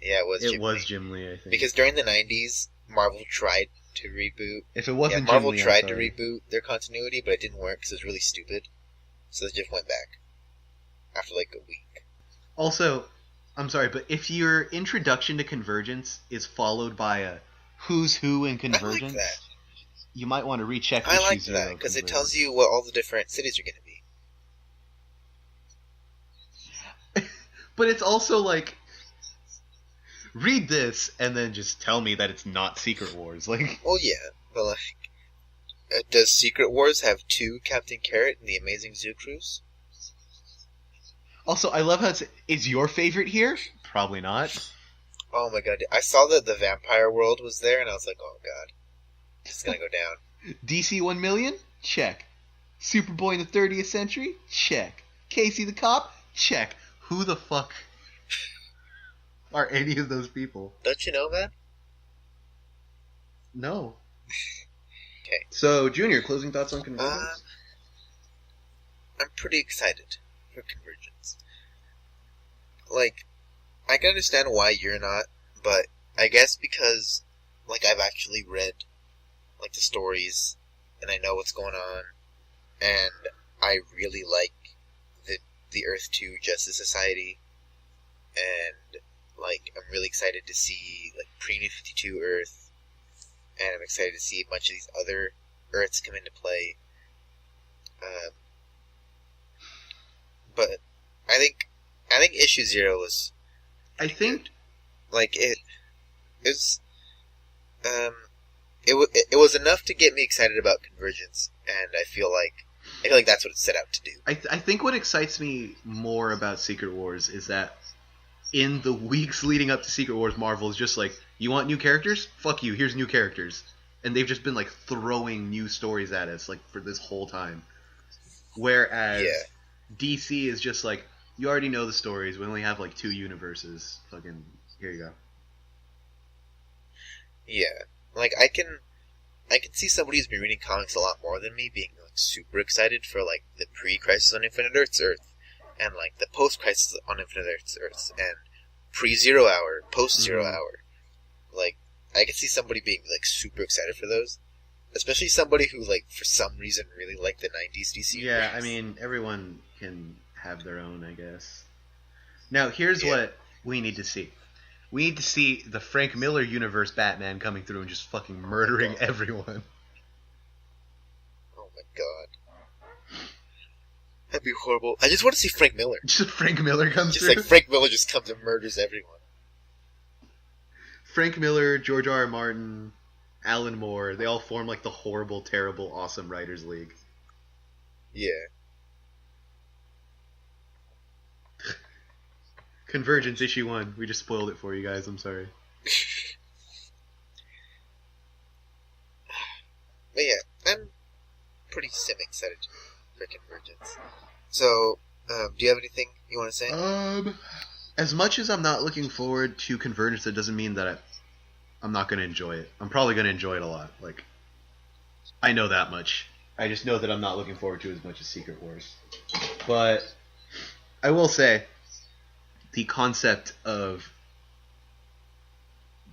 Yeah, it was it Jim was Lee. Jim Lee, I think. Because during the 90s, Marvel tried to reboot. if it Yeah, wasn't Marvel Jim Lee, I'm tried to sorry. reboot their continuity, but it didn't work because it was really stupid. So they just went back after like a week. Also, I'm sorry, but if your introduction to Convergence is followed by a who's who in I Convergence, like that. you might want to recheck I issue like 0 that of because it Convergence. tells you what all the different cities are going to be. But it's also like, read this and then just tell me that it's not Secret Wars. Like, Well, yeah, but like, does Secret Wars have 2 Captain Carrot and the Amazing Zoo Cruise? also, I love how is your favorite here? Probably not. Oh my god, I saw that the Vampire World was there, and I was like, oh god, it's gonna go down. DC 1 million? Check. Superboy in the 30th century? Check. Casey the Cop? Check. Who the fuck are any of those people? Don't you know, man? No. Okay. So, Junior, closing thoughts on Convergence? I'm pretty excited for Convergence. Like, I can understand why you're not, but I guess because, like, I've actually read, like, the stories, and I know what's going on, and I really like the Earth 2 Justice Society, and, like, I'm really excited to see, like, pre-New 52 Earth, and I'm excited to see a bunch of these other Earths come into play. But I think issue 0 was I think like it was enough to get me excited about Convergence, and I feel like that's what it set out to do. I think what excites me more about Secret Wars is that in the weeks leading up to Secret Wars, Marvel is just like, you want new characters? Fuck you, here's new characters. And they've just been like throwing new stories at us like for this whole time. Whereas Yeah. DC is just like, you already know the stories, we only have like 2 universes. Fucking, here you go. Yeah, like I can see somebody who's been reading comics a lot more than me being like super excited for like the pre-Crisis on Infinite Earth's Earth, and like the post-Crisis on Infinite Earths, and pre-Zero Hour, post-Zero Hour. Like, I could see somebody being like super excited for those, especially somebody who like for some reason really liked the '90s DC. Yeah, I mean, everyone can have their own, I guess. Now, here's what we need to see. We need to see the Frank Miller universe Batman coming through and just fucking murdering everyone. Oh my god. That'd be horrible. I just want to see Frank Miller. Just Frank Miller comes through? Just like Frank Miller just comes and murders everyone. Frank Miller, George R. R. Martin, Alan Moore, they all form like the horrible, terrible, awesome Writers League. Yeah. Convergence issue 1. We just spoiled it for you guys. I'm sorry. But yeah, I'm pretty excited for Convergence. So, do you have anything you want to say? As much as I'm not looking forward to Convergence, that doesn't mean that I'm not going to enjoy it. I'm probably going to enjoy it a lot. Like, I know that much. I just know that I'm not looking forward to as much as Secret Wars. But I will say, the concept of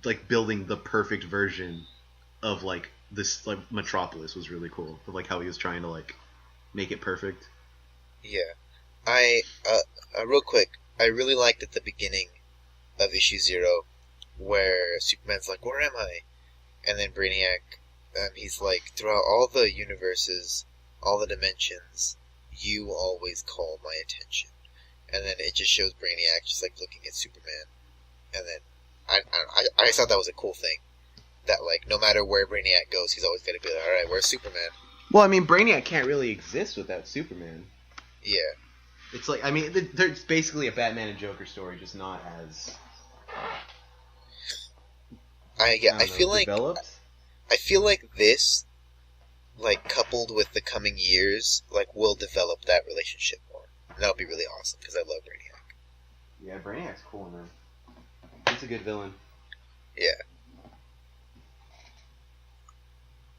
like building the perfect version of like this like Metropolis was really cool. Of like how he was trying to like make it perfect. Yeah. Real quick, I really liked at the beginning of issue 0 where Superman's like, "Where am I?" And then Brainiac, he's like, "Throughout all the universes, all the dimensions, you always call my attention." And then it just shows Brainiac just like looking at Superman. And then I just thought that was a cool thing. That like no matter where Brainiac goes, he's always gonna be like, "Alright, where's Superman?" Well, I mean, Brainiac can't really exist without Superman. Yeah. It's like, I mean, there's basically a Batman and Joker story, just not as I feel like developed. I feel like this, like coupled with the coming years, like will develop that relationship more. And that'll be really awesome because I love Brainiac. Yeah, Brainiac's cool, man. He's a good villain. Yeah.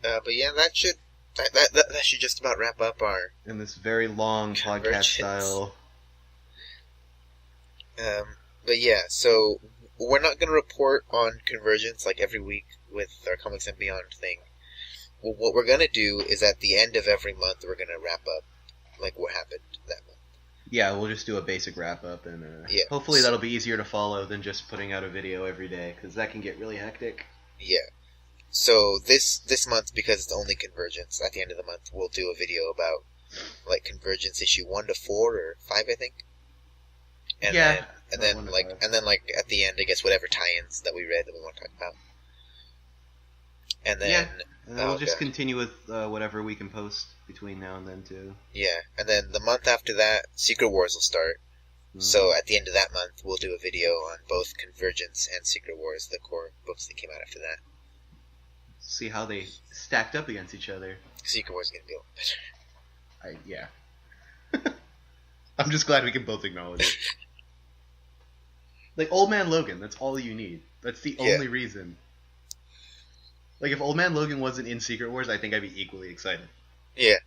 But yeah, that should just about wrap up our In this very long podcast Convergence. style. But yeah, so we're not going to report on Convergence like every week with our Comics and Beyond thing. Well, what we're going to do is at the end of every month, we're going to wrap up like what happened that month. Yeah, we'll just do a basic wrap up, and hopefully that'll be easier to follow than just putting out a video every day, because that can get really hectic. Yeah. So this month, because it's only Convergence, at the end of the month, we'll do a video about like Convergence issue 1 to 4 or 5, I think. And Yeah, then at the end, I guess whatever tie-ins that we read that we want to talk about. And then we'll just continue with whatever we can post between now and then too. Yeah, and then the month after that, Secret Wars will start. So at the end of that month, we'll do a video on both Convergence and Secret Wars, the core books that came out after that. See how they stacked up against each other. Secret Wars is going to be a little better. Yeah. I'm just glad we can both acknowledge it. Like, Old Man Logan, that's all you need. That's the only reason. Like, if Old Man Logan wasn't in Secret Wars, I think I'd be equally excited. Yeah.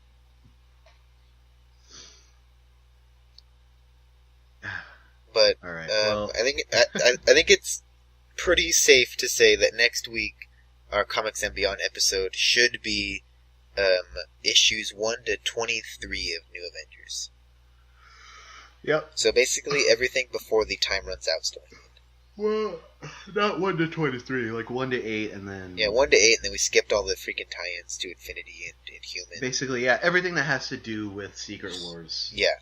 But all right. Well, I think it's pretty safe to say that next week our Comics and Beyond episode should be issues 1 to 23 of New Avengers. Yep. So basically everything before the Time Runs Out story. Well, not 1 to 23, like 1 to 8, and then... Yeah, 1 to 8, and then we skipped all the freaking tie-ins to Infinity and Inhuman. Basically, yeah, everything that has to do with Secret Wars. Yeah.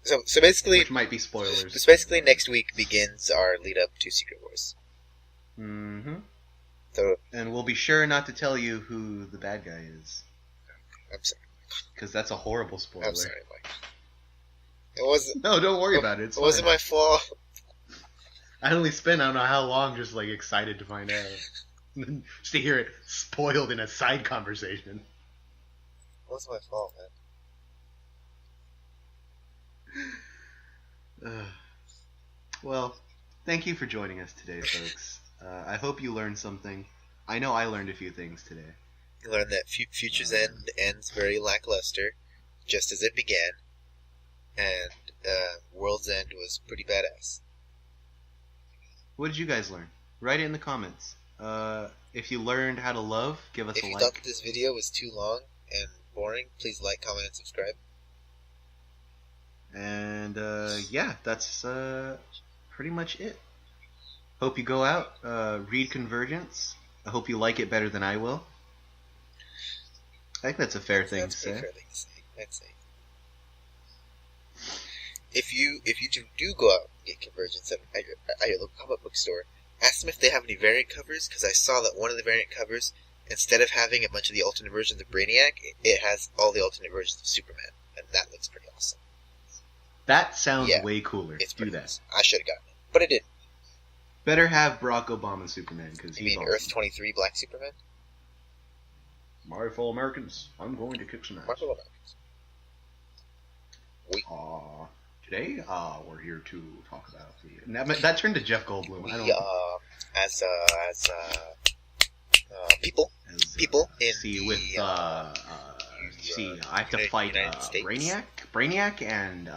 So basically... Which might be spoilers. So basically next week begins our lead-up to Secret Wars. Mm-hmm. So, and we'll be sure not to tell you who the bad guy is. I'm sorry. Because that's a horrible spoiler. I'm sorry, Mike. It wasn't... No, don't worry about it. It's It wasn't my fault. I only spent I don't know how long just like excited to find out. Just to hear it spoiled in a side conversation. It wasn't my fault, man. Well, thank you for joining us today, folks. I hope you learned something. I know I learned a few things today. You learned that Future's End ends very lackluster, just as it began. and World's End was pretty badass. What did you guys learn? Write it in the comments. If you learned how to love, give us If a you like. thought that this video was too long and boring, please like, comment, and subscribe. And yeah, that's pretty much it. Hope you go out, read Convergence. I hope you like it better than I will. I think that's a fair thing to say. Fair thing to say. I'd say. If you do go out and get Convergence at your local comic book store, ask them if they have any variant covers, because I saw that one of the variant covers, instead of having a bunch of the alternate versions of Brainiac, it has all the alternate versions of Superman, and that looks pretty awesome. That sounds Yeah, way cooler. It's Do pretty that. awesome. I should have gotten it, but I didn't. Better have Barack Obama Superman, because You he's mean awesome. Earth 23 Black Superman? My fellow Americans, I'm going to kick some ass. Marvel Americans. Today, we're here to talk about the... That turned to Jeff Goldblum. I don't As people in see, with, the, see, I have to fight United States. Brainiac, and,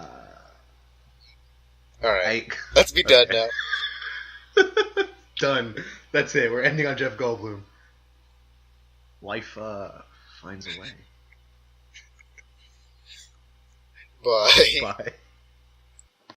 Alright, let's be done now. Done. That's it. We're ending on Jeff Goldblum. Life finds a way. Bye. Bye.